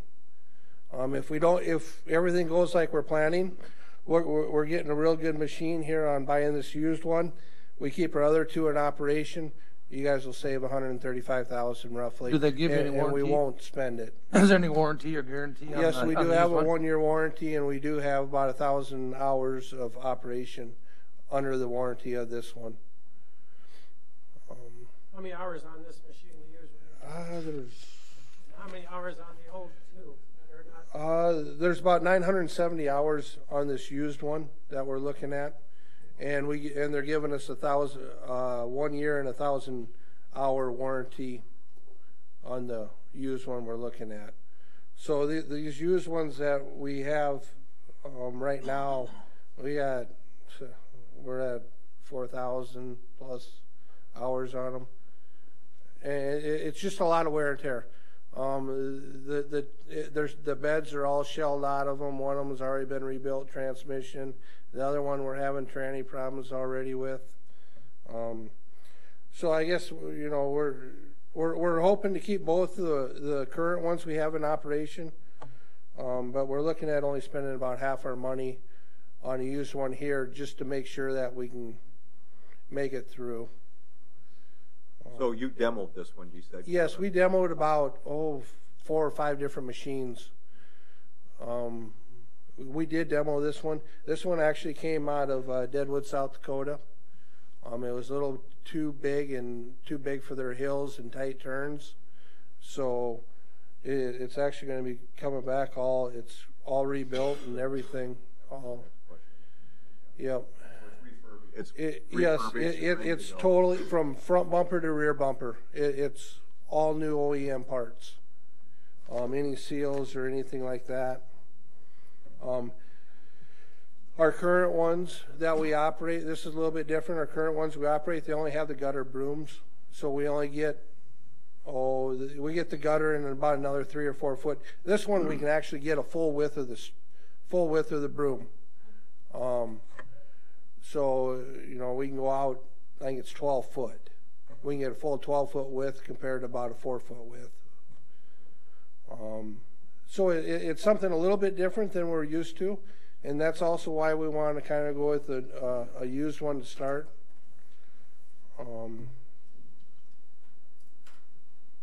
If everything goes like we're planning, we're getting a real good machine here on buying this used one. We keep our other two in operation. You guys will save $135,000 roughly. Do they give you any warranty? And we won't spend it. Is there any warranty or guarantee on Yes, we do have a one? 1-year warranty, and we do have about 1,000 hours of operation under the warranty of this one. How many hours on this machine do you use? How many hours on the old two? There's about 970 hours on this used one that we're looking at, and they're giving us 1 year and 1,000-hour warranty on the used one we're looking at. So these used ones that we have right now, we're at 4,000 plus hours on them, and it's just a lot of wear and tear. The beds are all shelled out of them. One of them has already been rebuilt, transmission. The other one we're having tranny problems already with. So I guess we're hoping to keep both the current ones we have in operation, but we're looking at only spending about half our money on a used one here just to make sure that we can make it through. So you demoed this one, you said? Yes, we demoed about 4 or 5 different machines. We did demo this one. This one actually came out of Deadwood, South Dakota. It was a little too big for their hills and tight turns. So it's actually going to be coming back it's all rebuilt and everything. Yep. It's totally from front bumper to rear bumper. It's all new OEM parts. Any seals or anything like that. Our current ones that we operate, this is a little bit different. Our current ones we operate, they only have the gutter brooms, so we only get we get the gutter in about another 3 or 4 foot. This one we can actually get a full width of the broom. So we can go out. I think it's 12 foot. We can get a full 12-foot width compared to about a 4-foot width. So it's something a little bit different than we're used to, and that's also why we want to kind of go with a used one to start.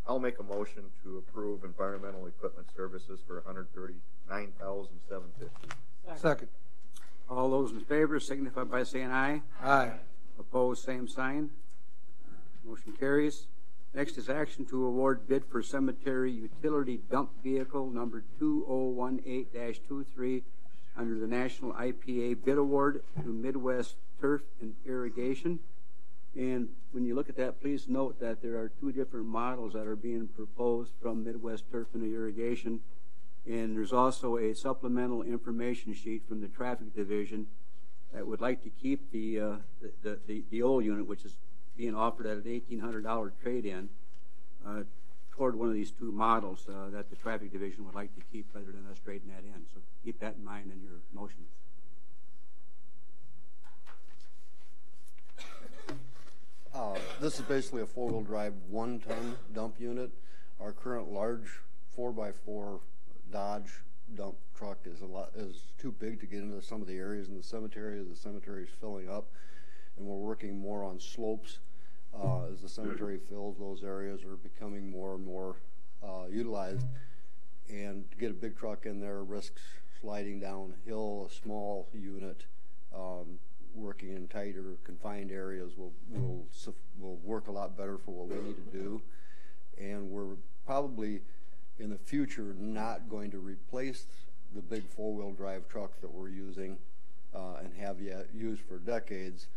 I'll make a motion to approve environmental equipment services for $139,750. Second. All those in favor signify by saying aye. Aye. Opposed, same sign. Motion carries. Next is action to award bid for cemetery utility dump vehicle number 2018-23 under the National IPA bid award to Midwest Turf and Irrigation. And when you look at that, please note that there are 2 different models that are being proposed from Midwest Turf and Irrigation. And there's also a supplemental information sheet from the traffic division that would like to keep the old unit, which is being offered at an $1,800 trade-in, toward one of these 2 models that the traffic division would like to keep rather than us trading that in. So keep that in mind in your motions. This is basically a 4-wheel drive 1-ton dump unit. Our current large 4x4 Dodge dump truck is too big to get into some of the areas in the cemetery. The cemetery is filling up, and we're working more on slopes. As the cemetery fills, those areas are becoming more and more utilized. And to get a big truck in there risks sliding downhill. A small unit working in tighter, confined areas will work a lot better for what we need to do. And we're probably in the future not going to replace the big 4-wheel drive trucks that we're using and have yet used for decades.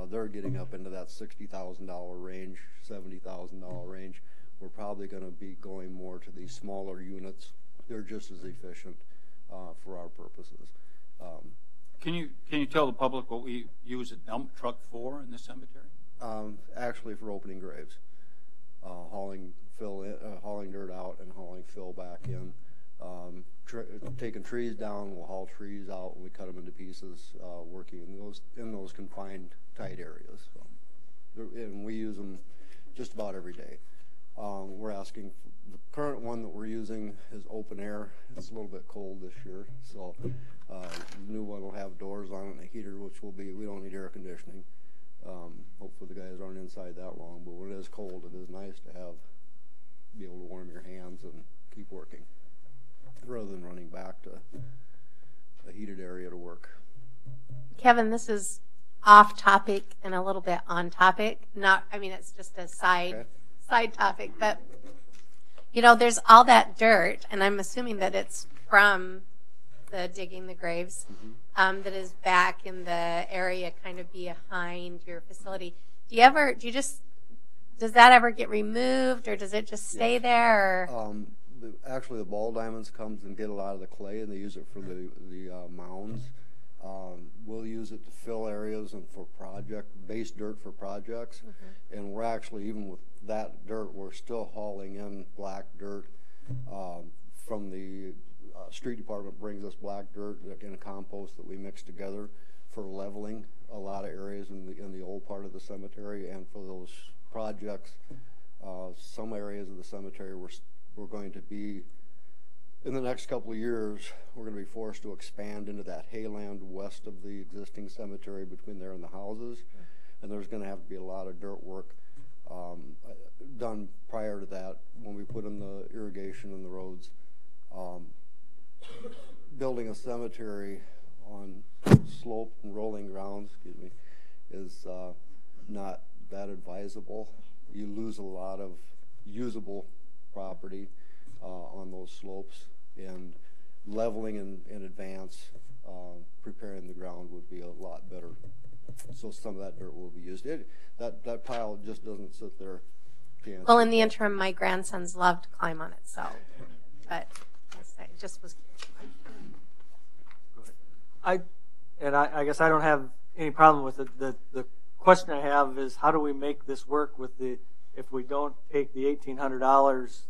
They're getting up into that $60,000 range, $70,000 range. We're probably going to be going more to these smaller units. They're just as efficient for our purposes. Can you tell the public what we use a dump truck for in the cemetery? Actually, for opening graves, hauling dirt out and hauling fill back in. Taking trees down, we'll haul trees out and we cut them into pieces, working in those confined, tight areas. So, and we use them just about every day. We're asking, the current one that we're using is open air. It's a little bit cold this year, so the new one will have doors on it and a heater, which we don't need air conditioning. Hopefully the guys aren't inside that long, but when it is cold, it is nice to be able to warm your hands and keep working, rather than running back to a heated area to work. Kevin, this is off topic and a little bit on topic. It's just a side topic, but there's all that dirt, and I'm assuming that it's from the digging the graves, that is back in the area kind of behind your facility. Does that ever get removed, or does it just stay there? Or? Actually, the ball diamonds comes and get a lot of the clay, and they use it for the mounds. We'll use it to fill areas and for base dirt for projects. And we're actually, even with that dirt, we're still hauling in black dirt from the street department. Brings us black dirt in a compost that we mix together for leveling a lot of areas in the old part of the cemetery. And for those projects, some areas of the cemetery we're going to be, in the next couple of years, we're going to be forced to expand into that hayland west of the existing cemetery between there and the houses. And there's going to have to be a lot of dirt work done prior to that when we put in the irrigation and the roads. Building a cemetery on slope and rolling grounds, is not that advisable. You lose a lot of usable property on those slopes, and leveling in advance, preparing the ground would be a lot better. So some of that dirt will be used. That pile just doesn't sit there. Well, in the interim, my grandsons love to climb on it, but it just was. I guess I don't have any problem with it. The question I have is, how do we make this work with the if we don't take the $1,800,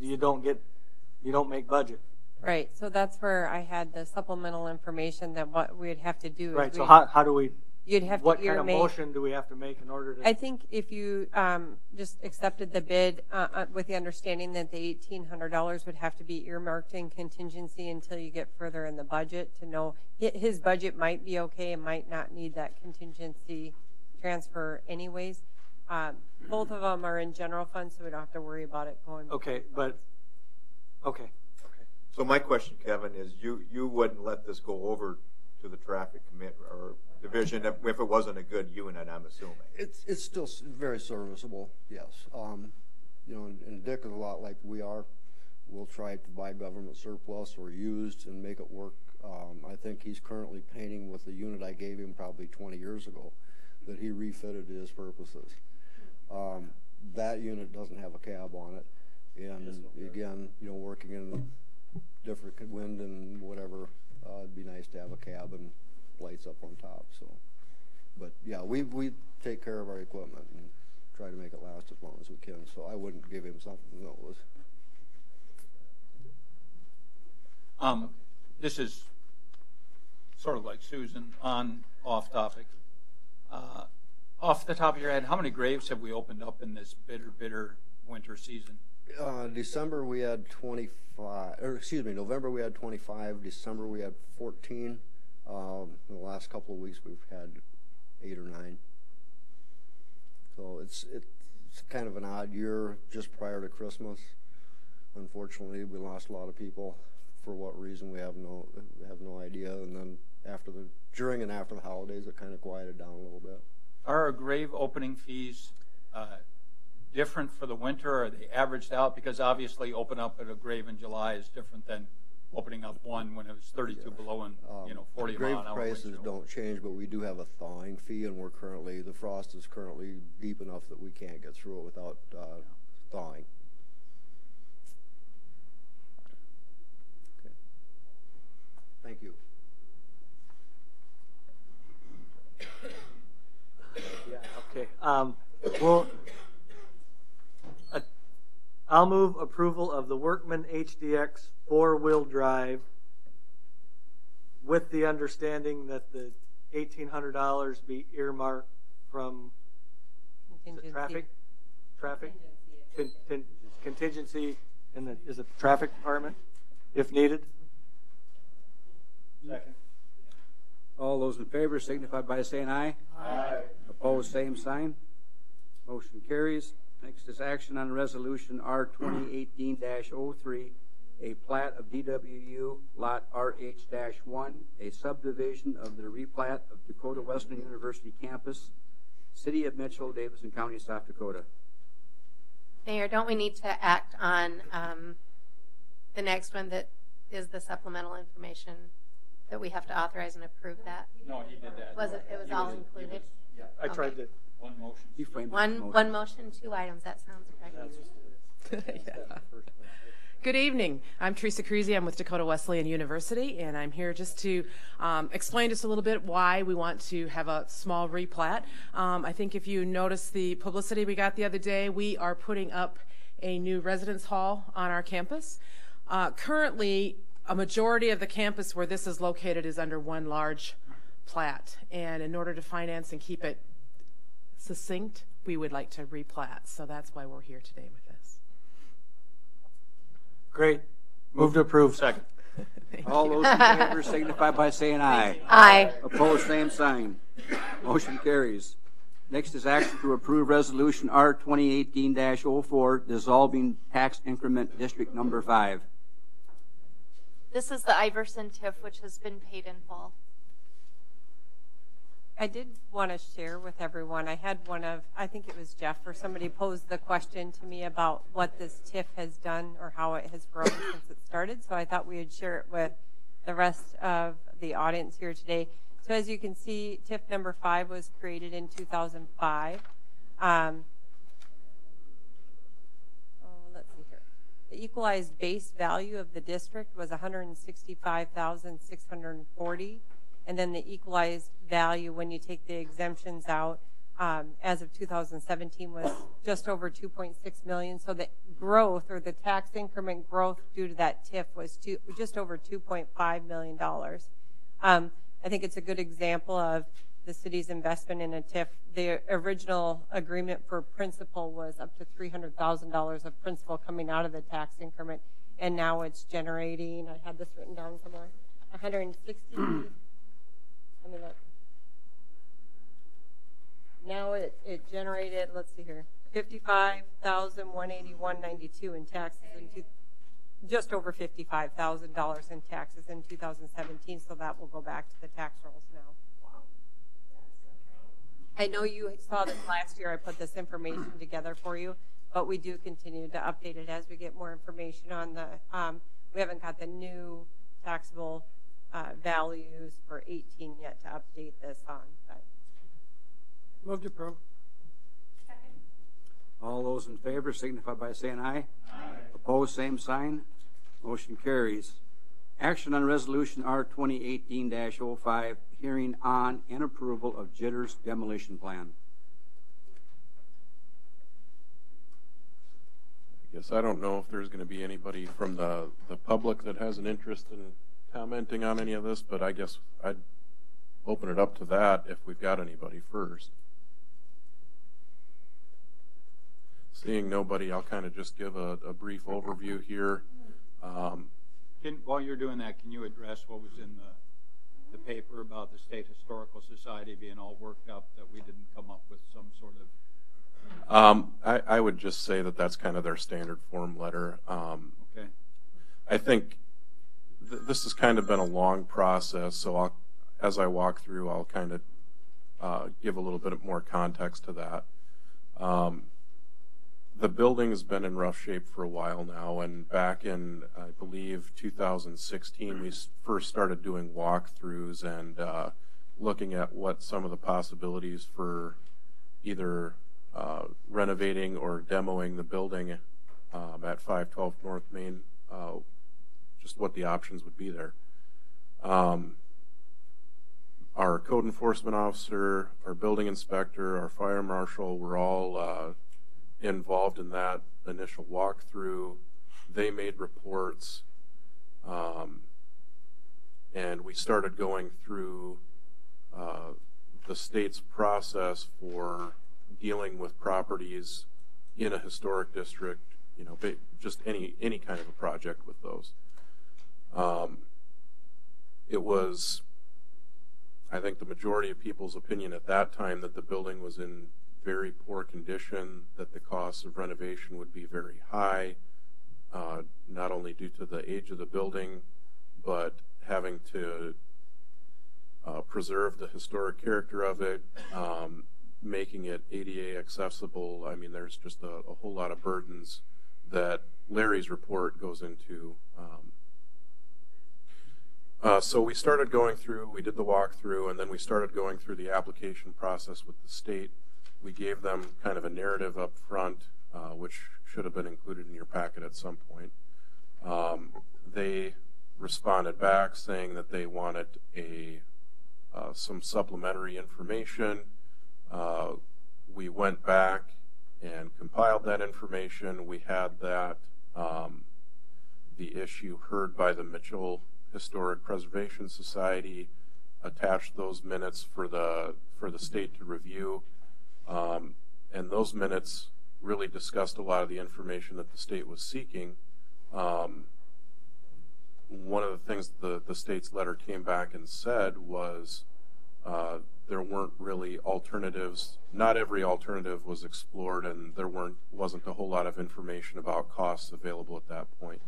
you don't make budget. Right, so that's where I had the supplemental information that what we'd have to do. Right, so how do we, you'd have what to kind of motion do we have to make in order to? I think if you just accepted the bid with the understanding that the $1,800 would have to be earmarked in contingency until you get further in the budget to know his budget might be okay and might not need that contingency transfer anyways. Both of them are in general fund, so we don't have to worry about it going. Okay, but, okay. So my question, Kevin, is you wouldn't let this go over to the traffic commit or division if it wasn't a good unit, I'm assuming. It's still very serviceable, yes. You know, and Dick is a lot like we are. We'll try to buy government surplus or used and make it work. I think he's currently painting with the unit I gave him probably 20 years ago that he refitted to his purposes. That unit doesn't have a cab on it, and again, you know, working in different wind and whatever, it'd be nice to have a cab and lights up on top. So, but yeah, we take care of our equipment and try to make it last as long as we can. So I wouldn't give him something that was. This is sort of like Susan on off topic. Off the top of your head, how many graves have we opened up in this bitter winter season? December we had 25, or excuse me, November we had 25, December we had 14. In the last couple of weeks we've had 8 or 9. So it's kind of an odd year just prior to Christmas. Unfortunately, we lost a lot of people. For what reason, we have no idea. And then during and after the holidays, it kind of quieted down a little bit. Are our grave opening fees different for the winter? Or are they averaged out? Because obviously, open up at a grave in July is different than opening up one when it was 32 below and 40 grave mile an hour. Prices don't change, but we do have a thawing fee, and the frost is currently deep enough that we can't get through it without thawing. Okay. Thank you. Okay. Well, I'll move approval of the Workman HDX 4-wheel drive with the understanding that the $1,800 be earmarked from traffic contingency in the traffic department if needed. Second. All those in favor signify by saying aye. Aye. Opposed, same sign. Motion carries. Next is action on resolution R 2018-03, a plat of DWU lot RH-1, a subdivision of the replat of Dakota Western University campus, City of Mitchell, Davidson County, South Dakota. Mayor, don't we need to act on the next one that is the supplemental information that we have to authorize and approve that? No, he did that. Was it? It was all included? Yeah. I tried to. One motion. You framed One motion, 2 items. That sounds correct. Yeah. Good evening. I'm Teresa Creasy. I'm with Dakota Wesleyan University, and I'm here just to explain just a little bit why we want to have a small replat. I think if you noticed the publicity we got the other day, we are putting up a new residence hall on our campus. Currently, a majority of the campus where this is located is under one large plat, and in order to finance and keep it succinct, we would like to replat. So that's why we're here today with this. Great. Move to approve. Second. All those in favor signify by saying aye. Aye. Opposed, same sign. Motion carries. Next is action to approve resolution R 2018-04, dissolving tax increment district number 5. This is the Iverson TIF, which has been paid in full. I did want to share with everyone, I had I think it was Jeff or somebody posed the question to me about what this TIF has done or how it has grown since it started. So I thought we would share it with the rest of the audience here today. So as you can see, TIF number 5 was created in 2005. Let's see here. The equalized base value of the district was $165,640. And then the equalized value when you take the exemptions out as of 2017 was just over 2.6 million. So the growth, or the tax increment growth due to that TIF, was just over $2.5 million. I think it's a good example of the city's investment in a TIF. The original agreement for principal was up to $300,000 of principal coming out of the tax increment, and now it's generating, I had this written down somewhere, 160, let me look. Now it generated, let's see here, $55,181.92 in taxes, just over $55,000 in taxes in 2017, so that will go back to the tax rolls now. Wow. I know you saw this last year. I put this information together for you, but we do continue to update it as we get more information on the, we haven't got the new taxable values for 18 yet to update this on. But. Move to approve. Second. All those in favor signify by saying aye. Aye. Opposed, same sign. Motion carries. Action on Resolution R 2018-05, hearing on and approval of Jitters demolition plan. I guess I don't know if there's going to be anybody from the public that has an interest in commenting on any of this, but I guess I'd open it up to that if we've got anybody first. Seeing nobody, I'll kind of just give a brief overview here. While you're doing that, can you address what was in the paper about the State Historical Society being all worked up, that we didn't come up with some sort of... I would just say that that's kind of their standard form letter. Okay. I think this has kind of been a long process, so as I walk through, I'll kind of give a little bit more context to that. The building has been in rough shape for a while now, and back in, I believe, 2016, we first started doing walkthroughs and looking at what some of the possibilities for either renovating or demoing the building at 512 North Main, just what the options would be there. Our code enforcement officer, our building inspector, our fire marshal were all involved in that initial walkthrough. They made reports, and we started going through the state's process for dealing with properties in a historic district, you know, just any kind of a project with those. It was, I think, the majority of people's opinion at that time that the building was in very poor condition, that the cost of renovation would be very high, not only due to the age of the building, but having to preserve the historic character of it, making it ADA accessible. I mean, there's just a whole lot of burdens that Larry's report goes into. So we started going through, we did the walkthrough, and then we started going through the application process with the state. We gave them kind of a narrative up front, which should have been included in your packet at some point. They responded back saying that they wanted some supplementary information. We went back and compiled that information. We had that the issue heard by the Mitchell Historic Preservation Society, attached those minutes for the state to review. And those minutes really discussed a lot of the information that the state was seeking. One of the things the state's letter came back and said was there weren't really alternatives. Not every alternative was explored, and there wasn't a whole lot of information about costs available at that point.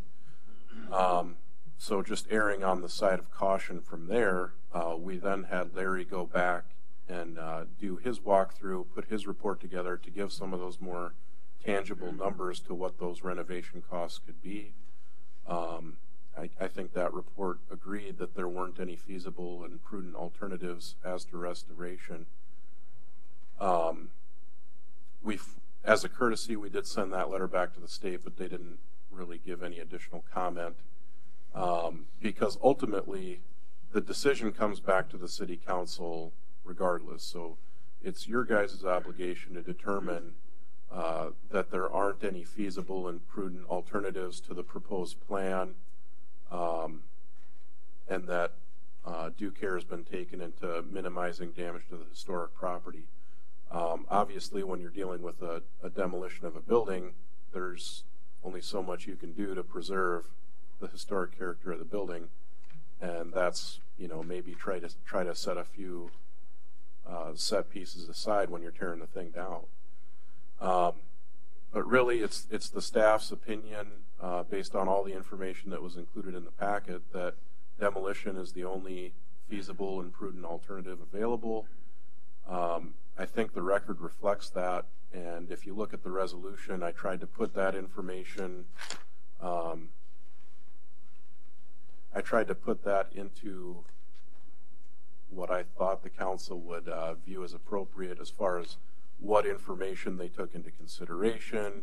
So just erring on the side of caution from there, we then had Larry go back and do his walkthrough, put his report together to give some of those more tangible numbers to what those renovation costs could be. I think that report agreed that there weren't any feasible and prudent alternatives as to restoration. As a courtesy, we did send that letter back to the state, but they didn't really give any additional comment, because ultimately the decision comes back to the city council regardless. So it's your guys' obligation to determine that there aren't any feasible and prudent alternatives to the proposed plan, and that due care has been taken into minimizing damage to the historic property. Obviously, when you're dealing with a demolition of a building, there's only so much you can do to preserve the historic character of the building, and that's, you know, maybe try to set a few set pieces aside when you're tearing the thing down. But really, it's the staff's opinion, based on all the information that was included in the packet, that demolition is the only feasible and prudent alternative available. I think the record reflects that, and if you look at the resolution, I tried to put that information, into what I thought the council would view as appropriate as far as what information they took into consideration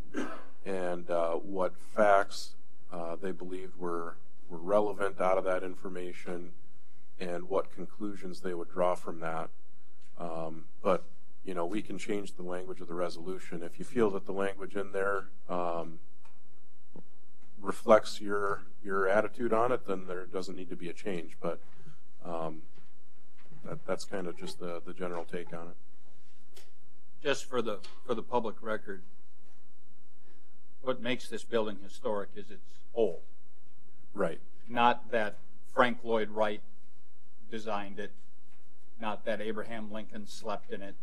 and what facts they believed were relevant out of that information and what conclusions they would draw from that. But, you know, we can change the language of the resolution. If you feel that the language in there reflects your attitude on it, then there doesn't need to be a change. But that's kind of just the general take on it. Just for the public record, what makes this building historic is it's old. Right. Not that Frank Lloyd Wright designed it, not that Abraham Lincoln slept in it,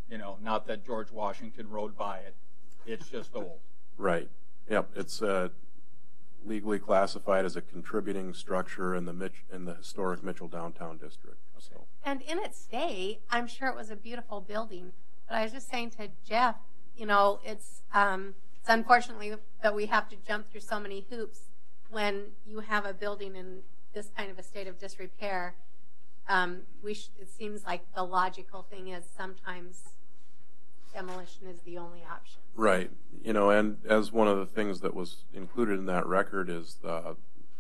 you know, not that George Washington rode by it. It's just old. Right. Yep. It's legally classified as a contributing structure in the historic Mitchell Downtown District. So. And in its day, I'm sure it was a beautiful building. But I was just saying to Jeff, you know, it's unfortunately that we have to jump through so many hoops when you have a building in this kind of a state of disrepair. It seems like the logical thing is sometimes demolition is the only option. Right. You know, and as one of the things that was included in that record is,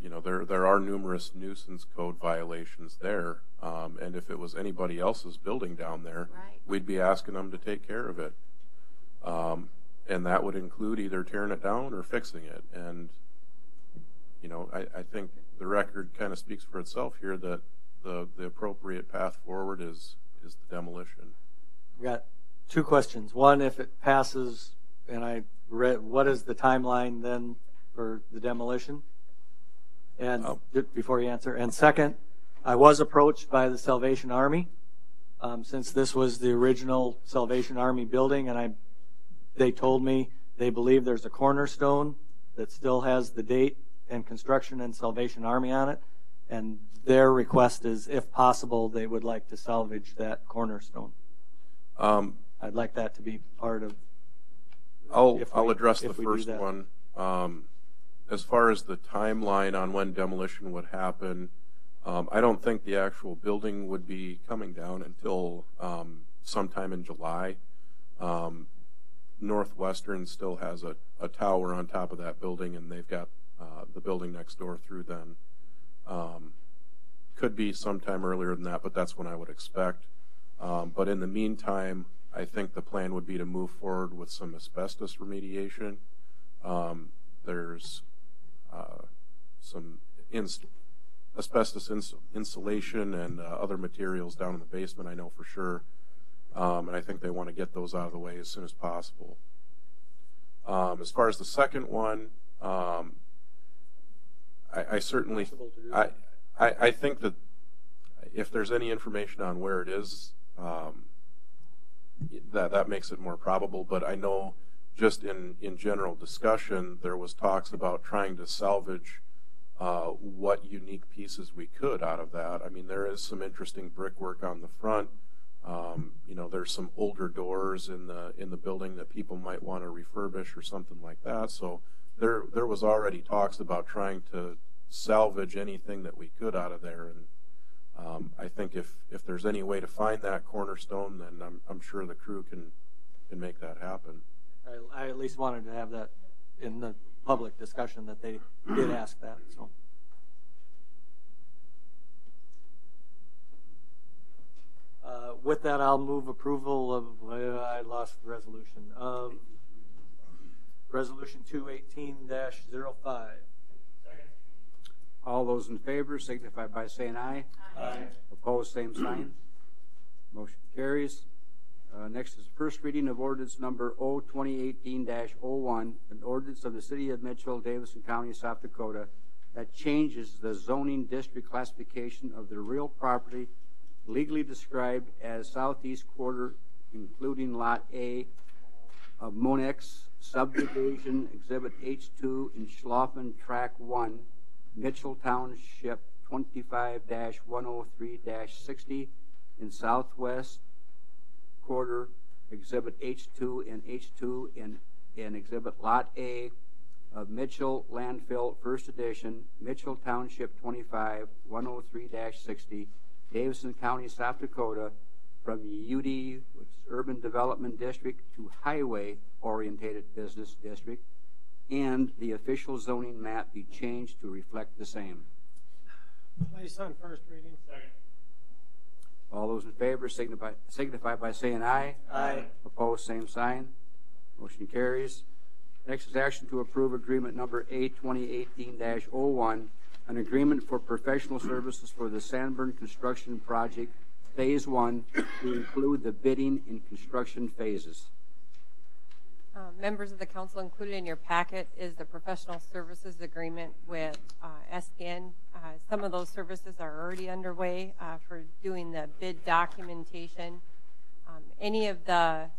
you know, there are numerous nuisance code violations there. And if it was anybody else's building down there, right, we'd be asking them to take care of it. And that would include either tearing it down or fixing it. And, you know, I think the record kind of speaks for itself here that the appropriate path forward is the demolition. We've got two questions. One, if it passes, and I read, what is the timeline then for the demolition? And before you answer. And second, I was approached by the Salvation Army, since this was the original Salvation Army building, and they told me they believe there's a cornerstone that still has the date and construction and Salvation Army on it, and their request is, if possible, they would like to salvage that cornerstone. I'd like that to be part of. I'll address the first one. As far as the timeline on when demolition would happen, I don't think the actual building would be coming down until sometime in July. Northwestern still has a tower on top of that building, and they've got the building next door through then. Could be sometime earlier than that, but that's when I would expect. But in the meantime, I think the plan would be to move forward with some asbestos remediation. There's some asbestos insulation and other materials down in the basement, I know for sure. And I think they want to get those out of the way as soon as possible. As far as the second one, I certainly, I think that if there's any information on where it is, that makes it more probable. But I know just in general discussion, there was talks about trying to salvage what unique pieces we could out of that. I mean, there is some interesting brickwork on the front. You know, there's some older doors in the building that people might want to refurbish or something like that. So there was already talks about trying to salvage anything that we could out of there. And I think if there's any way to find that cornerstone, then I'm sure the crew can make that happen. I at least wanted to have that in the public discussion that they did ask that. So. With that, I'll move approval of, I lost the resolution, of Resolution 218-05. All those in favor signify by saying aye. Aye. Opposed, same sign. Motion carries. Next is first reading of ordinance number 2018-01, an ordinance of the City of Mitchell, Davidson County, South Dakota, that changes the zoning district classification of the real property legally described as southeast quarter, including Lot A of Monex subdivision, Exhibit H2 in Schlafen Track 1, Mitchell Township 25-103-60 in southwest quarter, Exhibit H2 and H2 in Exhibit Lot A of Mitchell Landfill First Edition, Mitchell Township 25-103-60, Davidson County, South Dakota, from UD, which is Urban Development District, to Highway Orientated Business District, and the official zoning map be changed to reflect the same. Place on first reading. Second. All those in favor signify by saying aye. Aye. Opposed, same sign. Motion carries. Next is action to approve agreement number A 2018-01, an agreement for professional services for the Sanborn Construction Project, Phase 1, to include the bidding in construction phases. Members of the council, included in your packet is the professional services agreement with SPN. Some of those services are already underway for doing the bid documentation. Any of the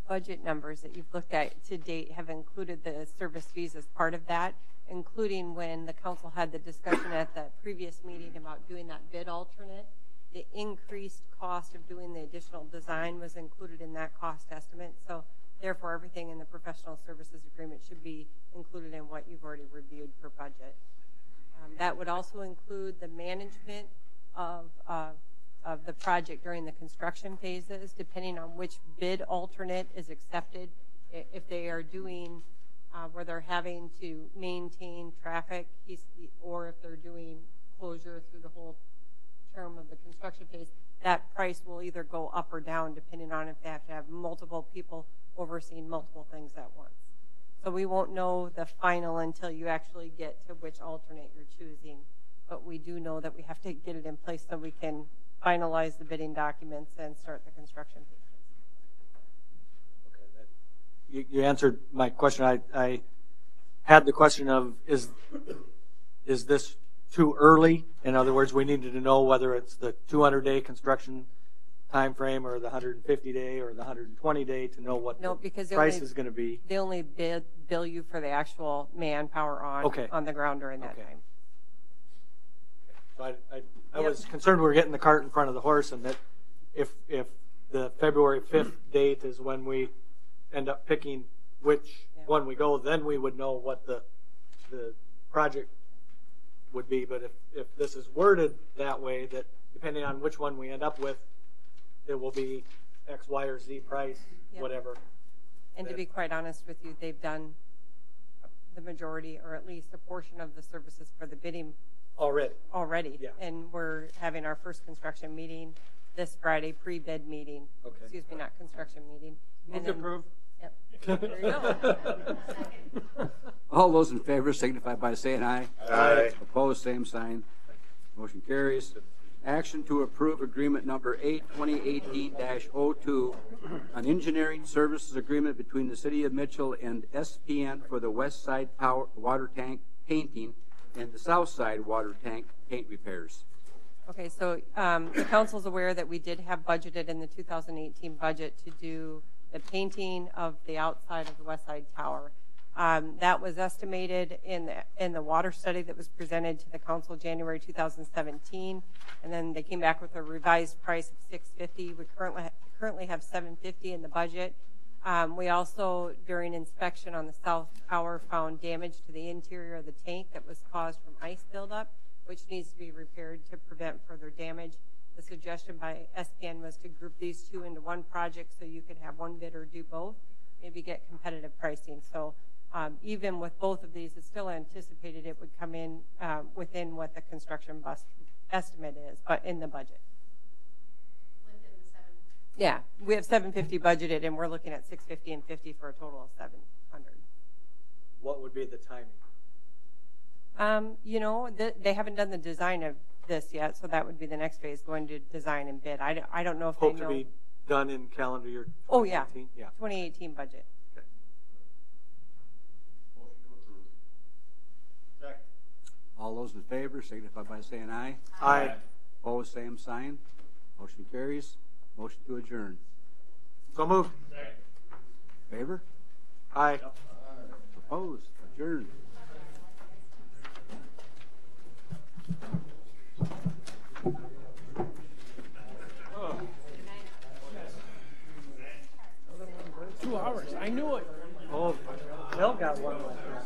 budget numbers that you've looked at to date have included the service fees as part of that, including when the council had the discussion at the previous meeting about doing that bid alternate. The increased cost of doing the additional design was included in that cost estimate. So therefore, everything in the professional services agreement should be included in what you've already reviewed for budget. That would also include the management of the project during the construction phases, depending on which bid alternate is accepted. If they are doing where they're having to maintain traffic, or if they're doing closure through the whole term of the construction phase, that price will either go up or down depending on if they have to have multiple people overseeing multiple things at once. So we won't know the final until you actually get to which alternate you're choosing. But we do know that we have to get it in place so we can finalize the bidding documents and start the construction phases. Okay, you answered my question. I had the question of, is this too early? In other words, we needed to know whether it's the 200-day construction time frame or the 150-day or the 120-day to know what the price is going to be. They only bill you for the actual manpower on the ground during that time. So I was concerned we were getting the cart in front of the horse, and that if the February 5th date is when we end up picking which one we go, then we would know what the project would be. But if this is worded that way, that depending on which one we end up with, it will be X, Y, or Z price, whatever. And to be quite honest with you, they've done the majority, or at least a portion of the services for the bidding already. Yeah. And we're having our first construction meeting this Friday, pre-bid meeting. Okay. Excuse me, not construction meeting. Move to approve. Yep. There you go. All those in favor signify by saying aye. Aye. Opposed, same sign. Motion carries. Action to approve agreement number 2018-02, an engineering services agreement between the City of Mitchell and SPN for the west side water tank painting and the south side water tank paint repairs. Okay, so the council's aware that we did have budgeted in the 2018 budget to do the painting of the outside of the west side tower. That was estimated in the water study that was presented to the council January 2017, and then they came back with a revised price of $650. We currently have $750 in the budget. We also, during inspection on the south tower, found damage to the interior of the tank that was caused from ice buildup, which needs to be repaired to prevent further damage. The suggestion by SPN was to group these two into one project so you could have one bidder do both, maybe get competitive pricing. So even with both of these, it's still anticipated it would come in within what the construction estimate is, but in the budget. Yeah, we have 750 budgeted, and we're looking at 650 and 50 for a total of 700. What would be the timing? You know, they haven't done the design of this yet, so that would be the next phase, going to design and bid. I don't know if Hope they know. to be done in calendar year 2018? Oh, yeah. Yeah. 2018 budget. Okay. All those in favor signify by saying aye. Aye. Opposed, same sign. Motion carries. Motion to adjourn. So moved. Favor? Aye. Opposed? Adjourned. Oh. 2 hours. I knew it. Oh, Bill got one like that.